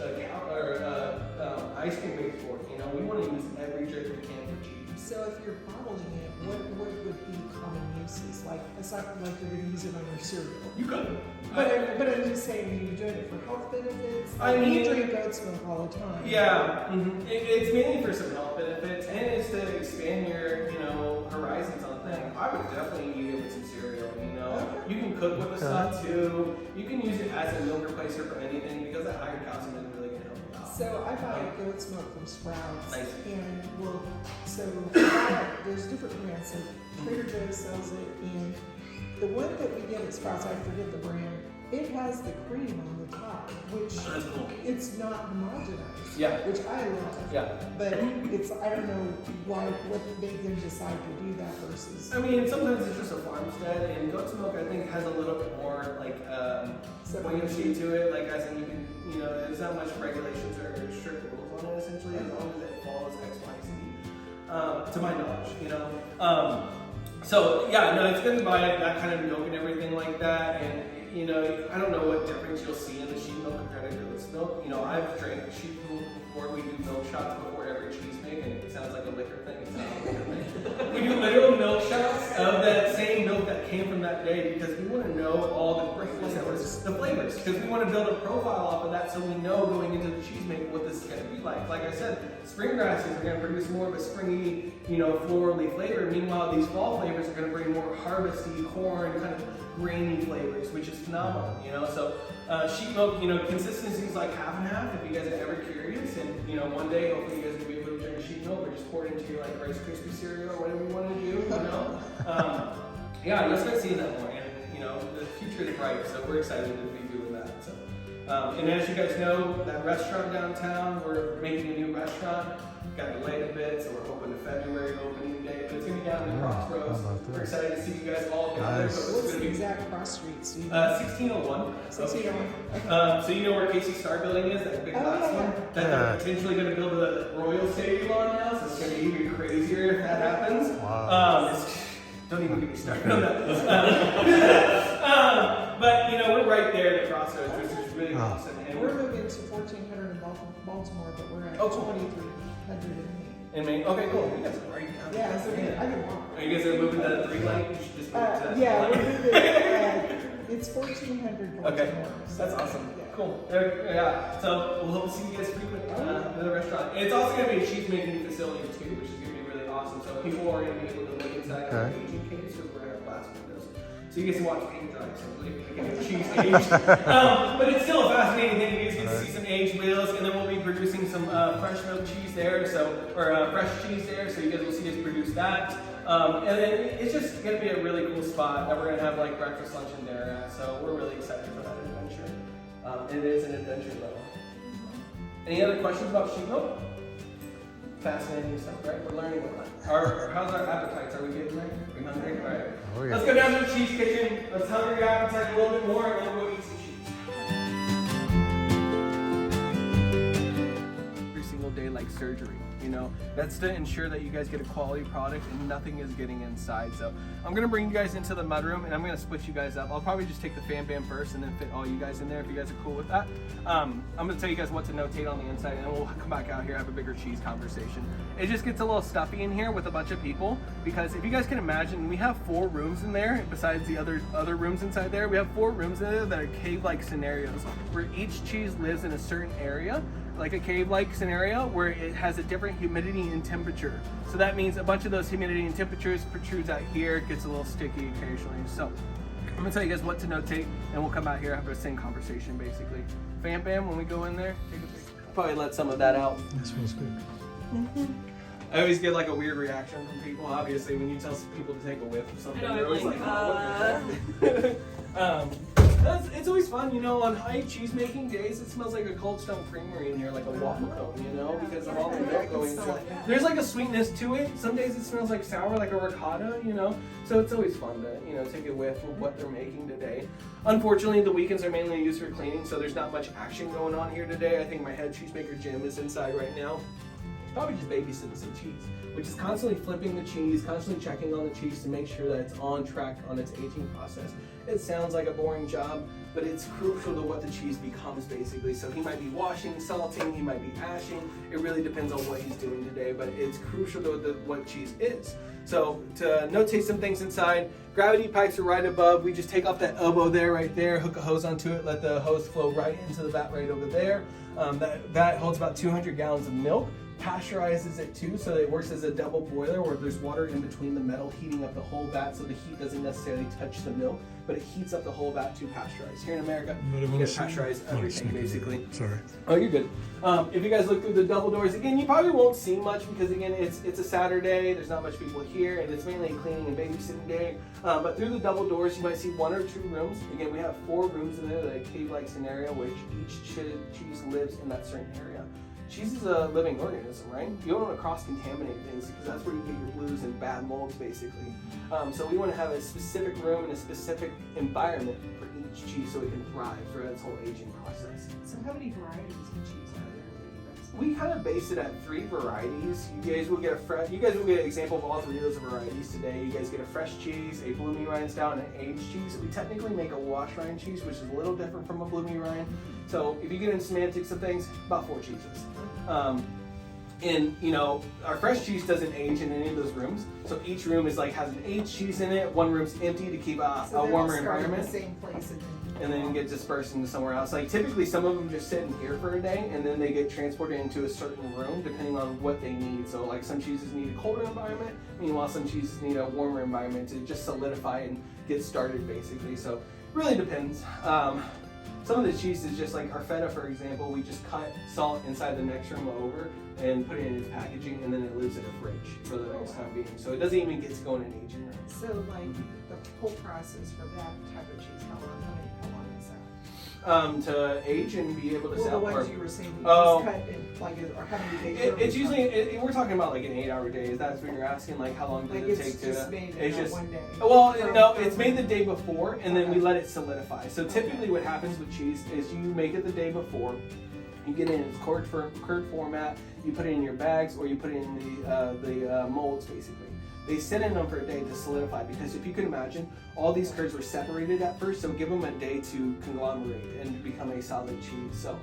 cream base for it. You know, we want to use every drip we can for cheese. So if you're bottling it, what would be common uses? Like, it's not like you're going to use it on your cereal. You could. But I'm just saying, are you doing it for health benefits? I mean, you drink goat's milk all the time. Yeah, it's mainly for some health benefits, and it's to expand your, you know, horizons on things. I would definitely eat it with some cereal. You know, you can cook with the stuff too. You can use it as a milk replacer for anything because that higher calcium is really going to help you out. So I buy goat's milk from Sprouts. Nice. And there's different brands. So Trader Joe's sells it, and the one that we get at Sprouts, I forget the brand, it has the cream on the top, which That's cool. it's not homogenized. Yeah. Which I love. Yeah. But I don't know what made them decide to do that versus. I mean, sometimes it's just a farmstead, and goat's milk I think has a little bit more like buoyancy to it. Like as in you can, there's not much regulations or strict rules on it essentially, as long as it follows X, Y, Z. To my knowledge, So yeah, no, it's good to buy that kind of milk and everything like that, and I don't know what difference you'll see in the sheep milk compared to goat's milk. I've drank sheep milk before. We do milk shots before every cheese make, and it sounds like a liquor thing. It's not a liquor thing. We do literal milk shots of that same milk that came from that day because we want to know all the flavors, because we want to build a profile off of that so we know going into the cheese make what this is going to be like. Like I said, spring grasses are going to produce more of a springy, florally flavor. Meanwhile, these fall flavors are going to bring more harvesty, corn, kind of grainy flavors, which is phenomenal, So sheep milk, consistency is like half and half if you guys are ever curious. And, one day, hopefully you guys will be able to drink sheep milk or just pour it into your like Rice Krispie cereal or whatever you want to do, Yeah, you'll start seeing that more. And, the future is bright, so we're excited to be doing that. So, and as you guys know, that restaurant downtown, we're making a new restaurant. Got delayed a bit, so we're hoping to February opening day, but it's gonna be down in the Crossroads. We're excited to see you guys all gather. Nice. What's the exact cross street? 1601. 1601. So you know where Casey Star Building is, that big glass one? That Yeah. they're potentially gonna build a Royal Stadium on now, so it's gonna be even crazier if that happens. Wow. Don't even get me started on that. But we're right there at the Crossroads, which is really awesome. And We're moving to 1400 in Baltimore, but we're at 2300 in Maine. Okay, cool. You guys are right now. Yeah, so I can walk. Are you guys are moving to 3 lane? You should just move to that. Yeah, we're moving. It's 1400 Baltimore. Okay, so, that's awesome. Yeah. Cool. Yeah. So we'll hope to see you guys frequent the restaurant. And it's also going to be a cheese making facility too, which is going to be really awesome. So people are going to be able to look inside the aging case because we're going to have glass windows. So you guys can watch paint dry, simply getting cheese aged. But it's still a fascinating thing. You guys get to see some aged wheels, and then we'll be producing some fresh milk cheese there, or fresh cheese there. So you guys will see us produce that. And then it's just going to be a really cool spot that we're going to have like breakfast, lunch, and dinner at. So we're really excited for that adventure. It is an adventure though. Any other questions about sheep milk? Fascinating stuff, right? We're learning a lot. How's our appetites? Are we getting there? Are we hungry? All right. Oh, yeah. Let's go down to the cheese kitchen. Let's hunger your appetite a little bit more, and then we'll go eat some cheese. Every single day, like surgery. That's to ensure that you guys get a quality product and nothing is getting inside. So I'm gonna bring you guys into the mudroom and I'm gonna split you guys up. I'll probably just take the Fam Bam first and then fit all you guys in there if you guys are cool with that. I'm gonna tell you guys what to notate on the inside and then we'll come back out here and have a bigger cheese conversation. It just gets a little stuffy in here with a bunch of people because if you guys can imagine, we have 4 rooms in there besides the other rooms inside there. We have 4 rooms in there that are cave-like scenarios where each cheese lives in a certain area, like a cave-like scenario where it has a different humidity and temperature. So that means a bunch of those humidity and temperatures protrudes out here, it gets a little sticky occasionally. So I'm gonna tell you guys what to notate and we'll come out here and have the same conversation basically. Fam Bam, when we go in there, take a picture. Probably let some of that out. That smells good. I always get like a weird reaction from people, obviously, when you tell people to take a whiff of something. They're always like, it's always fun, on high cheese making days, it smells like a Cold Stone Creamery in here, like a waffle cone, because of all the milk going through it. There's like a sweetness to it. Some days it smells like sour, like a ricotta, So it's always fun to, take a whiff of what they're making today. Unfortunately, the weekends are mainly used for cleaning, so there's not much action going on here today. I think my head cheesemaker Jim is inside right now. Probably just babysitting some cheese, which is constantly flipping the cheese, constantly checking on the cheese to make sure that it's on track on its aging process. It sounds like a boring job, but it's crucial to what the cheese becomes basically. So he might be washing, salting, he might be ashing. It really depends on what he's doing today, but it's crucial to what cheese is. So to notate some things inside, gravity pipes are right above. We just take off that elbow there, right there, hook a hose onto it, let the hose flow right into the vat right over there. That holds about 200 gallons of milk. Pasteurizes it too, so it works as a double boiler where there's water in between the metal heating up the whole vat so the heat doesn't necessarily touch the milk. but it heats up the whole vat to pasteurize. Here in America, But you I'm get also- pasteurize oh, everything snicker. basically. Sorry. Oh, you're good. If you guys look through the double doors, again, you probably won't see much because again, it's a Saturday. There's not much people here, and it's mainly a cleaning and babysitting day. But through the double doors, you might see 1 or 2 rooms. Again, we have 4 rooms in there, like a cave-like scenario, which each cheese lives in that certain area. Cheese is a living organism, right? You don't want to cross-contaminate things because that's where you get your blues and bad molds, basically. So we want to have a specific room and a specific environment for each cheese so it can thrive throughout its whole aging process. So how many varieties of cheese are there that you guys? We kind of base it at 3 varieties. You guys will get an example of all 3 of those varieties today. You guys get a fresh cheese, a bloomy rind style, and an aged cheese. We technically make a wash rind cheese, which is a little different from a bloomy rind. So if you get into semantics of things, about 4 cheeses. And you know, our fresh cheese doesn't age in any of those rooms. So each room is has an aged cheese in it. One room's empty to keep a warmer environment. The same place And then get dispersed into somewhere else. Like typically some of them just sit in here for a day and then they get transported into a certain room depending on what they need. So like some cheeses need a colder environment, meanwhile some cheeses need a warmer environment to just solidify and get started basically. So it really depends. Some of the cheese is just like our feta, for example, we just cut salt inside the next room over and put it in its packaging and then it lives in a fridge for the next time being. So it doesn't even get to go in an aging room. So like the whole process for that type of cheese, how long is that? To age and be able to Well, sell. the ones or- you were saying you Oh. just cut and or how many days? It's usually, we're talking about like an 8-hour day. Is that what you're asking? Like how long does like it it's take to? just made it's in just, one day. well, From- no, from- it's made the day before and then we Okay. let it solidify. So typically what happens with cheese is you make it the day before. You get it in its curd format, you put it in your bags or you put it in the molds basically. They sit in them for a day to solidify because if you can imagine, all these curds were separated at first, so give them a day to conglomerate and become a solid cheese. So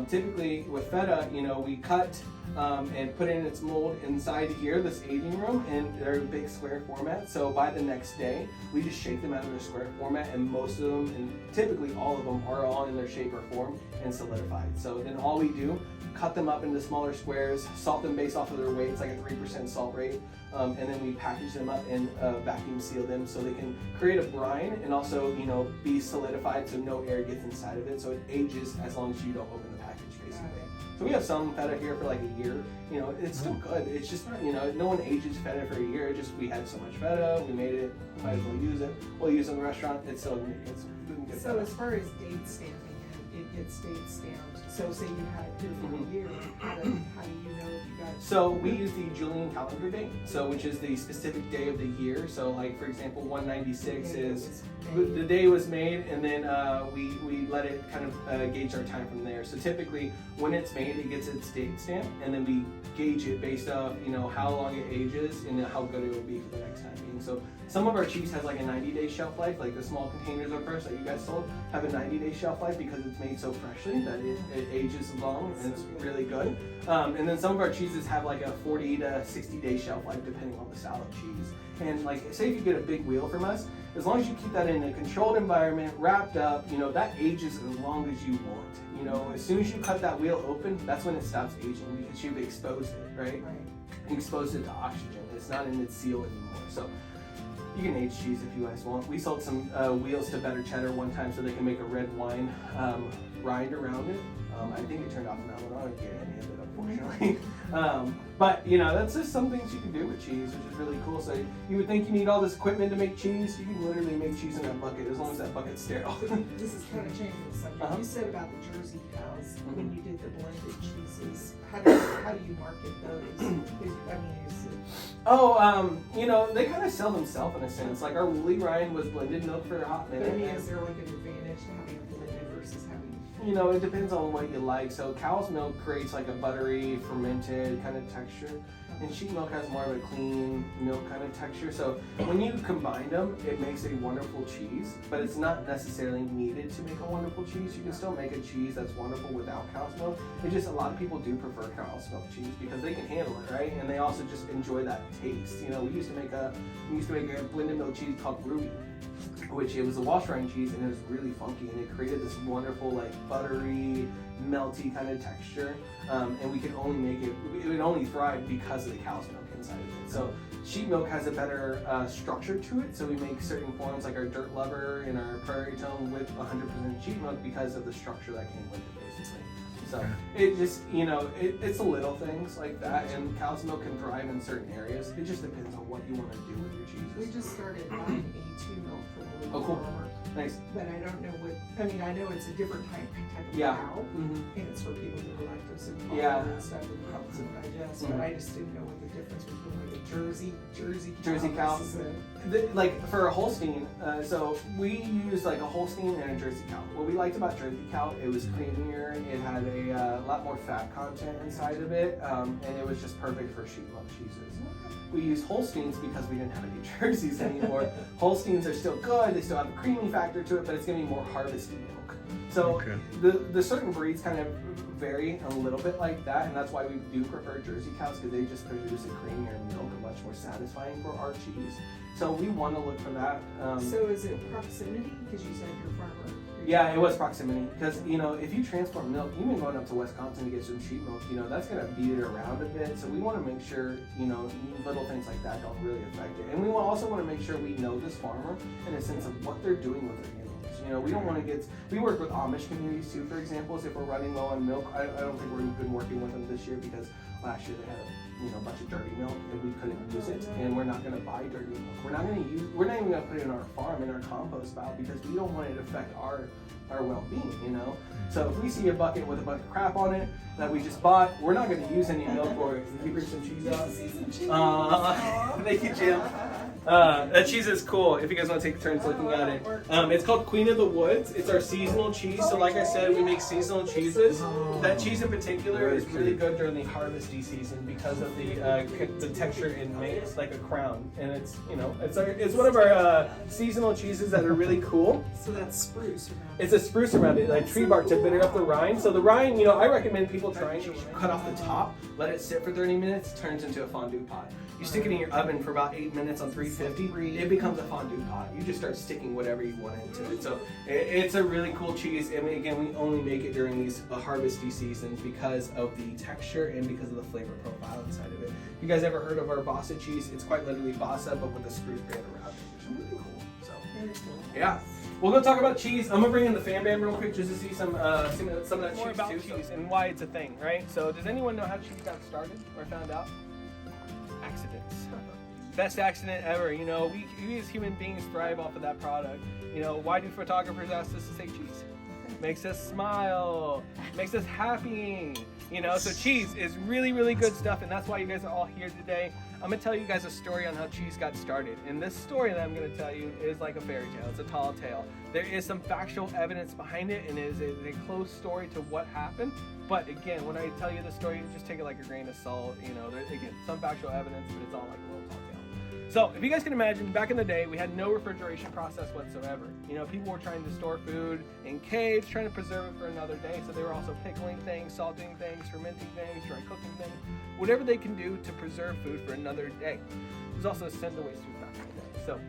typically with feta, you know, we cut and put in its mold inside here, this aging room, and they're a big square format. So by the next day, we just shake them out of their square format, and most of them, and typically all of them, are all in their shape or form and solidified. So then all we do, cut them up into smaller squares, salt them based off of their weight, it's like a 3% salt rate, and then we package them up and vacuum seal them so they can create a brine and also, you know, be solidified so no air gets inside of it, so it ages as long as you don't open the package basically. So we have some feta here for like a year. You know, it's still good. It's just, you know, no one ages feta for a year. It just, we had so much feta, we made it, might as well use it. We'll use it in the restaurant. It's still, it's good. So as far as date stamping, it gets date stamped. So say you had it here for a year, how do you know if you got? So we use the Julian calendar date, so which is the specific day of the year. So like for example, 196 is the day was made, and then we let it kind of gauge our time from there. So typically, when it's made, it gets its date stamp, and then we gauge it based off, you know, how long it ages and how good it will be for the next time being. So some of our cheese has like a 90-day shelf life, like the small containers of ours that you guys sold have a 90-day shelf life because it's made so freshly that it ages long and it's really good. And then some of our cheeses have like a 40 to 60-day shelf life depending on the style of cheese. And like, say if you get a big wheel from us, as long as you keep that in a controlled environment, wrapped up, you know, that ages as long as you want. You know, as soon as you cut that wheel open, that's when it stops aging because you've exposed it, right? You exposed it to oxygen. It's not in its seal anymore. So you can age cheese if you guys want. We sold some wheels to Better Cheddar one time so they can make a red wine rind around it. I think it turned out phenomenal. I didn't get any of it, unfortunately. But you know, that's just some things you can do with cheese, which is really cool. So you would think you need all this equipment to make cheese. You can literally make cheese in that bucket as long as that bucket's sterile. This is kind of changing the subject. You said about the Jersey cows when you did the blended cheeses. How do you market those? You know, they kind of sell themselves in a sense. Like our woolly rind was blended milk for a hot minute. But I mean, is there like an advantage to having a blended versus having? You know, it depends on what you like. So cow's milk creates like a buttery, fermented kind of texture. And sheep milk has more of a clean milk kind of texture. So when you combine them, it makes a wonderful cheese, but it's not necessarily needed to make a wonderful cheese. You can still make a cheese that's wonderful without cow's milk. It's just a lot of people do prefer cow's milk cheese because they can handle it, right? And they also just enjoy that taste. You know, we used to make a blended milk cheese called Ruby. which it was a wash rind cheese, and it was really funky, and it created this wonderful like buttery, melty kind of texture. And we could only make it would only thrive because of the cow's milk inside of it. So sheep milk has a better structure to it, so we make certain forms like our dirt lover and our prairie tome with 100% sheep milk because of the structure that came with it, basically. So it just, you know, it's the little things like that, and cow's milk can thrive in certain areas. It just depends on what you want to do with your cheeses. We just started buying A2 milk from a little Oh, cool. farmer. Nice. But I don't know what, I mean, I know it's a different type of Yeah. cow, Mm-hmm. and it's for people who are lactose intolerant Yeah. and stuff, and helps them digest, Mhm. but I just didn't know what the difference between like a Jersey cow. versus a- Like for a Holstein, so we use like a Holstein and a Jersey cow. What we liked about Jersey cow, it was creamier, it had a lot more fat content inside of it, and it was just perfect for sheep milk cheeses. We use Holsteins because we didn't have any Jerseys anymore. Holsteins are still good, they still have a creamy factor to it, but it's gonna be more harvested milk. So the certain breeds kind of vary a little bit like that, and that's why we do prefer Jersey cows, because they just produce a creamier milk and much more satisfying for our cheese. So we want to look for that. So is it proximity? Because you said you're a farmer. Yeah, it was proximity. Because, you know, if you transport milk, even going up to Wisconsin to get some sheep milk, you know, that's going to beat it around a bit. So we want to make sure, you know, little things like that don't really affect it. And we also want to make sure we know this farmer in a sense of what they're doing with their animals. You know, we don't want to get, we work with Amish communities too, for example. So if we're running low on milk, I don't think we've been working with them this year because last year they had a bunch of dirty milk and we couldn't use it, and we're not going to buy dirty milk. We're not even going to put it in our farm, in our compost pile, because we don't want it to affect our well-being, you know. So if we see a bucket with a bunch of crap on it that we just bought, we're not going to use any milk for it. Can you bring some cheese out? Thank you, Jim. That cheese is cool if you guys want to take turns looking at it. It's called Queen of the Woods. It's our seasonal cheese. So like I said, we make seasonal cheeses. That cheese in particular is really good during the harvesty season because of the texture it makes, like a crown. And it's, you know, it's one of our seasonal cheeses that are really cool. So that's spruce. It's a spruce around it, like tree bark to bitter up the rind. So the rind, you know, I recommend people trying to cut off the top, let it sit for 30 minutes, turns into a fondue pot. You stick it in your oven for about 8 minutes on 350, it becomes a fondue pot. You just start sticking whatever you want into it. So it's a really cool cheese. And again, we only make it during these harvesty seasons because of the texture and because of the flavor profile inside of it. You guys ever heard of our Bassa cheese? It's quite literally Bassa, but with a spruce band around it, which is really cool. So yeah. We'll go talk about cheese. I'm gonna bring in the fan band real quick just to see some of that more about cheese and why it's a thing, right? So does anyone know how cheese got started or found out? Accidents. Best accident ever. You know, we as human beings thrive off of that product. You know, why do photographers ask us to say cheese? Makes us smile, makes us happy. You know, so cheese is really, really good stuff, and that's why you guys are all here today. I'm gonna tell you guys a story on how cheese got started. And this story that I'm gonna tell you is like a fairy tale, it's a tall tale. There is some factual evidence behind it, and it is a close story to what happened. But again, when I tell you the story, just take it like a grain of salt. You know, there's, again, some factual evidence, but it's all like a little tall tale. So if you guys can imagine, back in the day, we had no refrigeration process whatsoever. You know, people were trying to store food in caves, trying to preserve it for another day. So they were also pickling things, salting things, fermenting things, dry cooking things, whatever they can do to preserve food for another day. There's also a send away food back in the day. So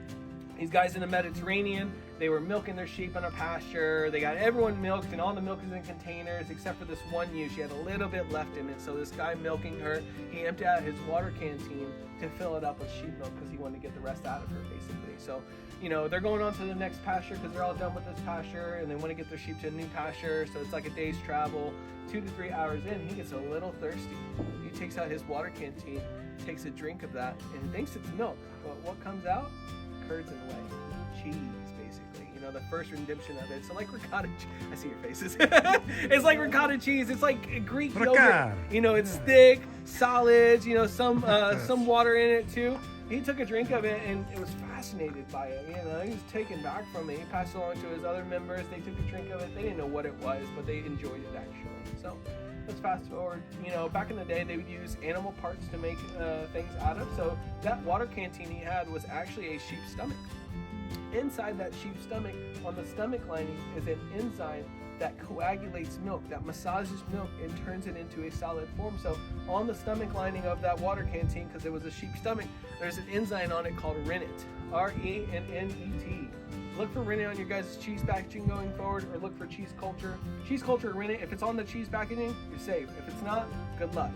these guys in the Mediterranean, they were milking their sheep on a pasture. They got everyone milked, and all the milk is in containers except for this one ewe. She had a little bit left in it. So this guy milking her, he emptied out his water canteen to fill it up with sheep milk because he wanted to get the rest out of her, basically. So, you know, they're going on to the next pasture because they're all done with this pasture, and they want to get their sheep to a new pasture. So it's like a day's travel. 2 to 3 hours in, he gets a little thirsty. He takes out his water canteen, takes a drink of that, and he thinks it's milk. But what comes out? Curds and whey. Cheese, basically. You know, the first redemption of it. So like ricotta I see your faces. It's like ricotta cheese. It's like Greek yogurt. You know, it's thick, solid, you know, some water in it too. He took a drink of it and was fascinated by it. You know, he was taken back from it. He passed it along to his other members. They took a drink of it. They didn't know what it was, but they enjoyed it actually. So let's fast forward. You know, back in the day, they would use animal parts to make things out of. So that water canteen he had was actually a sheep's stomach. Inside that sheep's stomach, on the stomach lining, is an enzyme that coagulates milk, that massages milk and turns it into a solid form. So on the stomach lining of that water canteen, because it was a sheep's stomach, there's an enzyme on it called rennet, R-E-N-N-E-T. look for rennet on your guys' cheese packaging going forward, or look for cheese culture. Cheese culture or rennet, if it's on the cheese packaging, you're safe. If it's not, good luck.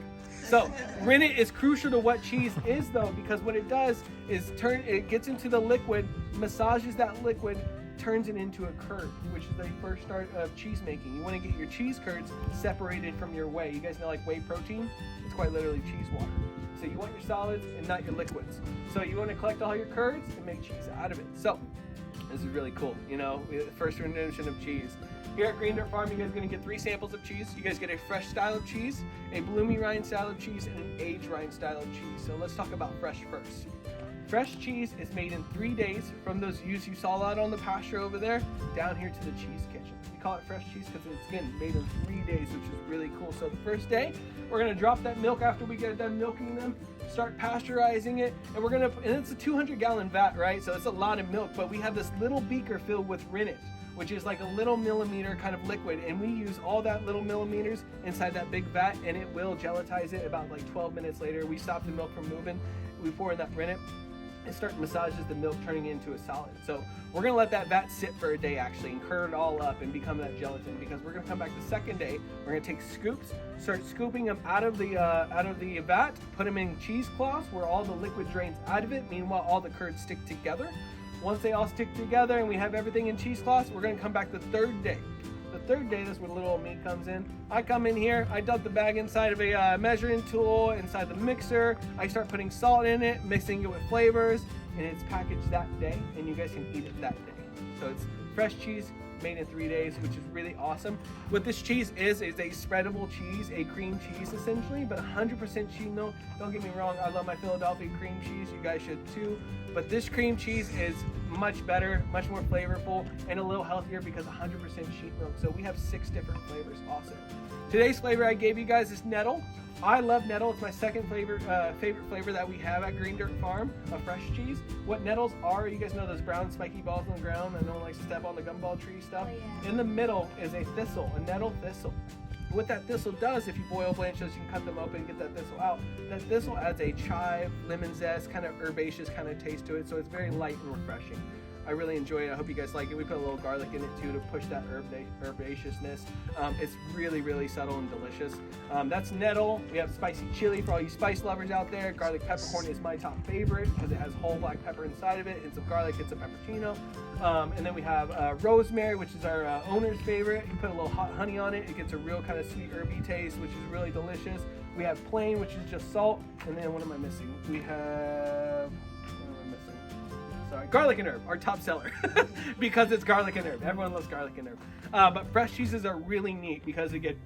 So rennet is crucial to what cheese is though, because what it does is it gets into the liquid, massages that liquid, turns it into a curd, which is the first start of cheese making. You want to get your cheese curds separated from your whey. You guys know like whey protein? It's quite literally cheese water. So you want your solids and not your liquids. So you want to collect all your curds and make cheese out of it. So this is really cool, you know, first invention of cheese. Here at Green Dirt Farm, you guys are going to get 3 samples of cheese. You guys get a fresh style of cheese, a bloomy rind style of cheese, and an aged rind style of cheese. So let's talk about fresh first. Fresh cheese is made in 3 days from those ewes you saw out on the pasture over there down here to the cheese kitchen. We call it fresh cheese because it's, again, made in 3 days, which is really cool. So the first day, we're going to drop that milk after we get done milking them, start pasteurizing it, and we're going to, and it's a 200-gallon vat, right? So it's a lot of milk, but we have this little beaker filled with rennet, which is like a little millimeter kind of liquid, and we use all that little millimeters inside that big vat, and it will gelatize it. About like 12 minutes later, we stop the milk from moving, we pour in that rennet, and start massages the milk, turning it into a solid. So we're gonna let that vat sit for a day actually and curd it all up and become that gelatin, because we're gonna come back the second day, we're gonna take scoops, start scooping them out of the vat, put them in cheesecloths where all the liquid drains out of it. Meanwhile, all the curds stick together. Once they all stick together and we have everything in cheesecloths, we're gonna come back the third day. The third day, this is where little old me comes in. I come in here, I dump the bag inside of a measuring tool, inside the mixer. I start putting salt in it, mixing it with flavors, and it's packaged that day, and you guys can eat it that day. So it's fresh cheese made in 3 days, which is really awesome. What this cheese is a spreadable cheese, a cream cheese essentially, but 100% sheep milk. Don't get me wrong, I love my Philadelphia cream cheese, you guys should too. But this cream cheese is much better, much more flavorful, and a little healthier because 100% sheep milk. So we have 6 different flavors. Awesome. Today's flavor I gave you guys is nettle. I love nettle. It's my second favorite flavor that we have at Green Dirt Farm of fresh cheese. What nettles are, you guys know those brown spiky balls on the ground that no one likes to step on, the gumball tree stuff? Oh, yeah. In the middle is a thistle, a nettle thistle. What that thistle does, if you boil blanch those, you can cut them open and get that thistle out. That thistle adds a chive, lemon zest, kind of herbaceous kind of taste to it, so it's very light and refreshing. I really enjoy it. I hope you guys like it. We put a little garlic in it too to push that herbaceousness. It's really, really subtle and delicious. That's nettle. We have spicy chili for all you spice lovers out there. Garlic peppercorn is my top favorite because it has whole black pepper inside of it and some garlic. It's a peppercino. And then we have rosemary, which is our owner's favorite. You put a little hot honey on it. It gets a real kind of sweet herby taste, which is really delicious. We have plain, which is just salt. And then what am I missing? We have... garlic and herb, our top seller, because it's garlic and herb. Everyone loves garlic and herb. But fresh cheeses are really neat because they get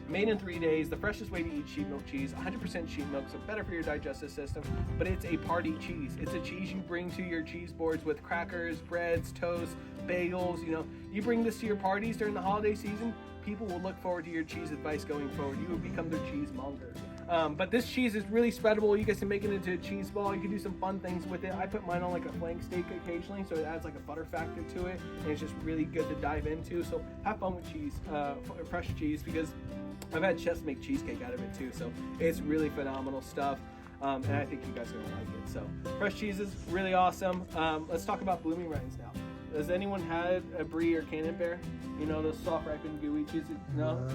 made in 3 days. The freshest way to eat sheep milk cheese, 100% sheep milk, so better for your digestive system. But it's a party cheese. It's a cheese you bring to your cheese boards with crackers, breads, toast, bagels. You know, you bring this to your parties during the holiday season. People will look forward to your cheese advice going forward. You will become their cheesemonger. But this cheese is really spreadable. You guys can make it into a cheese ball. You can do some fun things with it. I put mine on like a flank steak occasionally, so it adds like a butter factor to it, and it's just really good to dive into. So have fun with cheese, fresh cheese, because I've had chefs make cheesecake out of it too. So it's really phenomenal stuff. And I think you guys are gonna like it. So fresh cheese is really awesome. Let's talk about blooming rinds now. Has anyone had a brie or camembert? You know, those soft, ripened, gooey cheeses? No?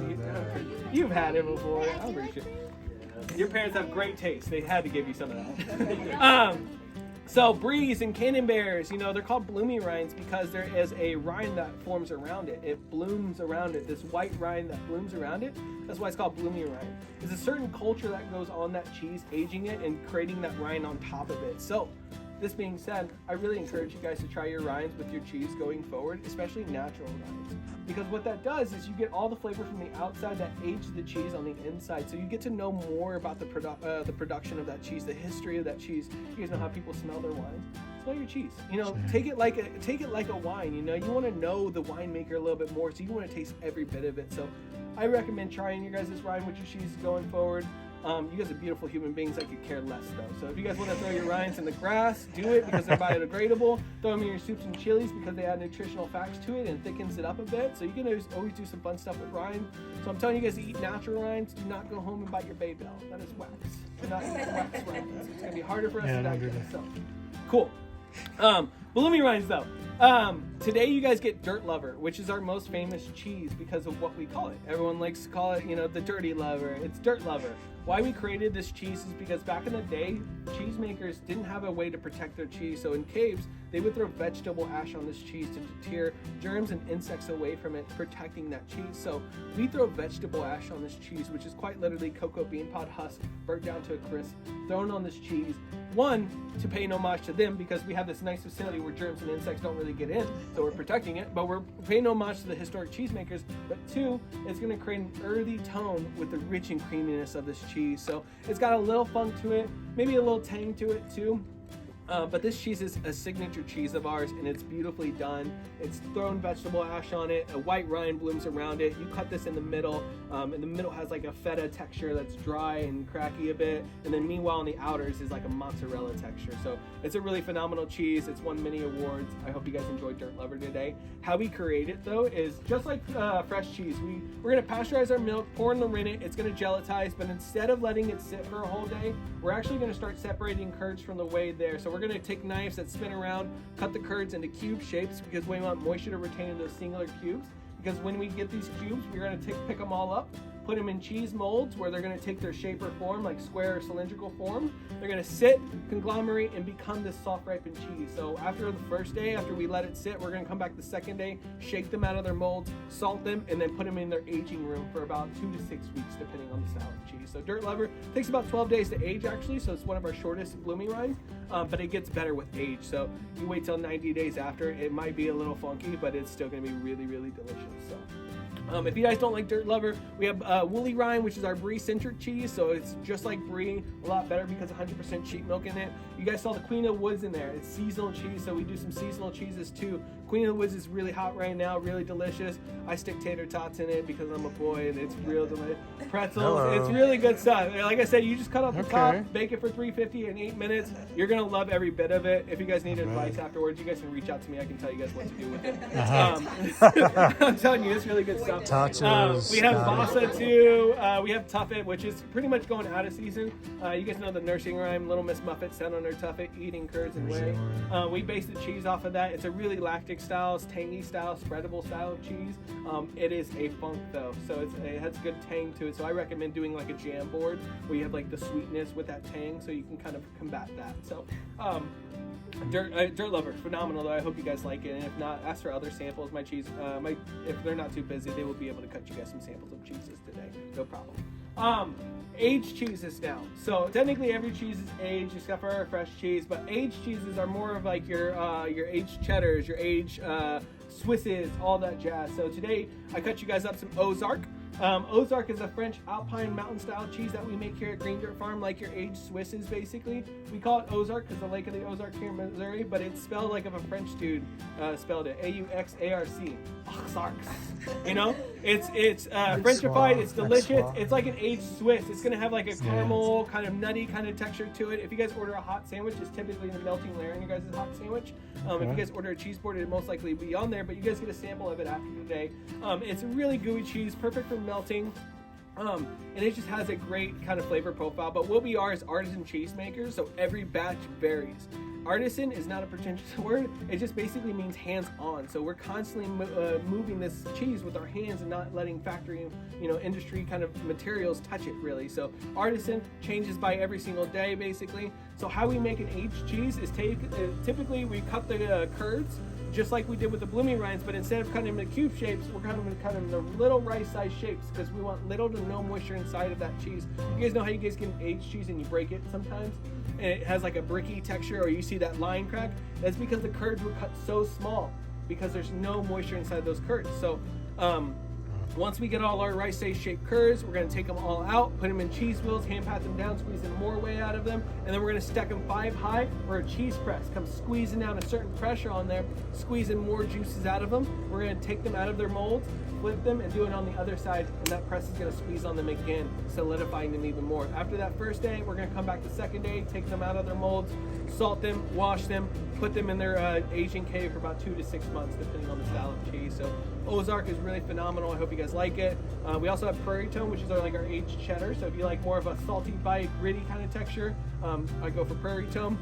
You've had it before. I'm pretty sure. Your parents have great taste. They had to give you some of that. So bries and camemberts, you know, they're called blooming rinds because there is a rind that forms around it. It blooms around it. This white rind that blooms around it. That's why it's called blooming rind. There's a certain culture that goes on that cheese, aging it and creating that rind on top of it. So this being said, I really encourage you guys to try your rinds with your cheese going forward, especially natural rinds. Because what that does is you get all the flavor from the outside that ages the cheese on the inside. So you get to know more about the production of that cheese, the history of that cheese. You guys know how people smell their wines. Smell your cheese. You know, take it like a wine. You know, you want to know the winemaker a little bit more, so you want to taste every bit of it. So I recommend trying your guys' rind with your cheese going forward. You guys are beautiful human beings. I could care less though. So if you guys want to throw your rinds in the grass, do it because they're biodegradable. Throw them in your soups and chilies because they add nutritional facts to it and thickens it up a bit. So you can always do some fun stuff with rinds. So I'm telling you guys to eat natural rinds. Do not go home and bite your bay bell. That is wax. Do not eat wax rinds. It's going to be harder for us to digest. So cool. Blooming rinds though. Today you guys get Dirt Lover, which is our most famous cheese because of what we call it. Everyone likes to call it, the Dirty Lover. It's Dirt Lover. Why we created this cheese is because back in the day, cheese makers didn't have a way to protect their cheese. So in caves, they would throw vegetable ash on this cheese to deter germs and insects away from it, protecting that cheese. So we throw vegetable ash on this cheese, which is quite literally cocoa bean pod husk burnt down to a crisp, thrown on this cheese. One, to pay an homage to them because we have this nice facility where germs and insects don't really get in, so we're protecting it, but we're paying homage to the historic cheesemakers. But two, it's going to create an earthy tone with the rich and creaminess of this cheese. So it's got a little funk to it, maybe a little tang to it too. But this cheese is a signature cheese of ours, and it's beautifully done. It's thrown vegetable ash on it. A white rind blooms around it. You cut this in the middle, and the middle has like a feta texture that's dry and cracky a bit. And then meanwhile, on the outers is like a mozzarella texture. So it's a really phenomenal cheese. It's won many awards. I hope you guys enjoyed Dirt Lover today. How we create it though is just like fresh cheese. We're gonna pasteurize our milk, pour in the rennet. It's gonna gelatize, but instead of letting it sit for a whole day, we're actually gonna start separating curds from the whey there. So we're gonna take knives that spin around, cut the curds into cube shapes because we want moisture to retain in those singular cubes. Because when we get these cubes, we're gonna pick them all up, put them in cheese molds where they're gonna take their shape or form, like square or cylindrical form. They're gonna sit, conglomerate, and become this soft ripened cheese. So after the first day, after we let it sit, we're gonna come back the second day, shake them out of their molds, salt them, and then put them in their aging room for about 2 to 6 weeks, depending on the style of cheese. So Dirt Lover takes about 12 days to age actually, so it's one of our shortest blooming rinds, but it gets better with age. So you wait till 90 days after, it might be a little funky, but it's still gonna be really, really delicious. So. If you guys don't like Dirt Lover, we have Woolly Rind, which is our brie-centered cheese. So it's just like brie, a lot better because 100% sheep milk in it. You guys saw the Queen of the Woods in there. It's seasonal cheese, so we do some seasonal cheeses too. Queen of the Woods is really hot right now, really delicious. I stick tater tots in it because I'm a boy and it's real delicious. Pretzels, Hello. It's really good stuff. Like I said, you just cut off the top, bake it for 350 in 8 minutes. You're gonna love every bit of it. If you guys need advice afterwards, you guys can reach out to me. I can tell you guys what to do with it. I'm telling you, it's really good stuff. Tachos. We have Vasa too. We have Tuffet, which is pretty much going out of season. You guys know the nursing rhyme, Little Miss Muffet sat on her tuffet, eating curds and whey. We base the cheese off of that. It's a really lactic style, tangy style, spreadable style of cheese. It is a funk though, so it has good tang to it. So I recommend doing like a jam board where you have like the sweetness with that tang, so you can kind of combat that. So. Dirt Lover, phenomenal though. I hope you guys like it, and if not, ask for other samples. My cheese, if they're not too busy, they will be able to cut you guys some samples of cheeses today. No problem. Aged cheeses now. So technically every cheese is aged except for our fresh cheese, but aged cheeses are more of like your aged cheddars, your aged Swisses, all that jazz. So today I cut you guys up some Ozark. Ozark is a French alpine mountain style cheese that we make here at Green Dirt Farm, like your aged Swisses basically. We call it Ozark because the Lake of the Ozark here in Missouri, but it's spelled like if a French dude spelled it, Auxarc. Ozarks. You know, it's Frenchified. It's delicious. It's like an aged Swiss. It's gonna have like a caramel kind of nutty kind of texture to it. If you guys order a hot sandwich, it's typically the melting layer in your guys' hot sandwich. If you guys order a cheese board, it'll most likely be on there, but you guys get a sample of it after today. It's a really gooey cheese, perfect for melting. And it just has a great kind of flavor profile. But what we are is artisan cheese makers, so every batch varies. Artisan is not a pretentious word. It just basically means hands-on. So we're constantly moving this cheese with our hands and not letting factory, industry kind of materials touch it really. So artisan changes by every single day basically. So how we make an aged cheese is typically we cut the curds just like we did with the blooming rinds, but instead of cutting them in cube shapes, we're cutting them in the little rice-sized shapes because we want little to no moisture inside of that cheese. You guys know how you guys get an aged cheese and you break it sometimes? And it has like a bricky texture, or you see that line crack? That's because the curds were cut so small because there's no moisture inside those curds. So once we get all our rice-sized shaped curds, we're going to take them all out, put them in cheese wheels, hand pat them down, squeezing more whey out of them, and then we're going to stack them 5 high where a cheese press comes squeezing down a certain pressure on there, squeezing more juices out of them. We're going to take them out of their molds, flip them, and do it on the other side, and that press is going to squeeze on them again, solidifying them even more. After that first day, we're going to come back the second day, take them out of their molds, salt them, wash them, put them in their aging cave for about 2 to 6 months, depending on the style of cheese. So Ozark is really phenomenal. I hope you guys like it. We also have Prairie Tome, which is our aged cheddar. So if you like more of a salty bite, gritty kind of texture, I go for Prairie Tome.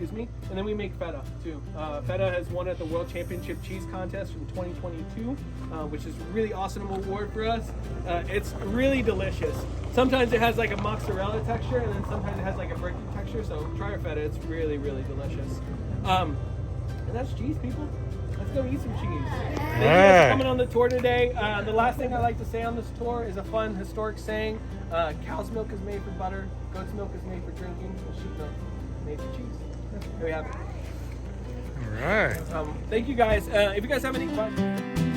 excuse me. And then we make feta too. Feta has won at the World Championship Cheese Contest from 2022, which is a really awesome award for us. It's really delicious. Sometimes it has like a mozzarella texture, and then sometimes it has like a bricky texture. So try our feta; it's really, really delicious. And that's cheese, people. Let's go eat some cheese. Thank you guys for coming on the tour today. The last thing I like to say on this tour is a fun historic saying: "Cow's milk is made for butter, goat's milk is made for drinking, and sheep milk is made for cheese." There we have it. All right. Thank you guys. If you guys have any questions.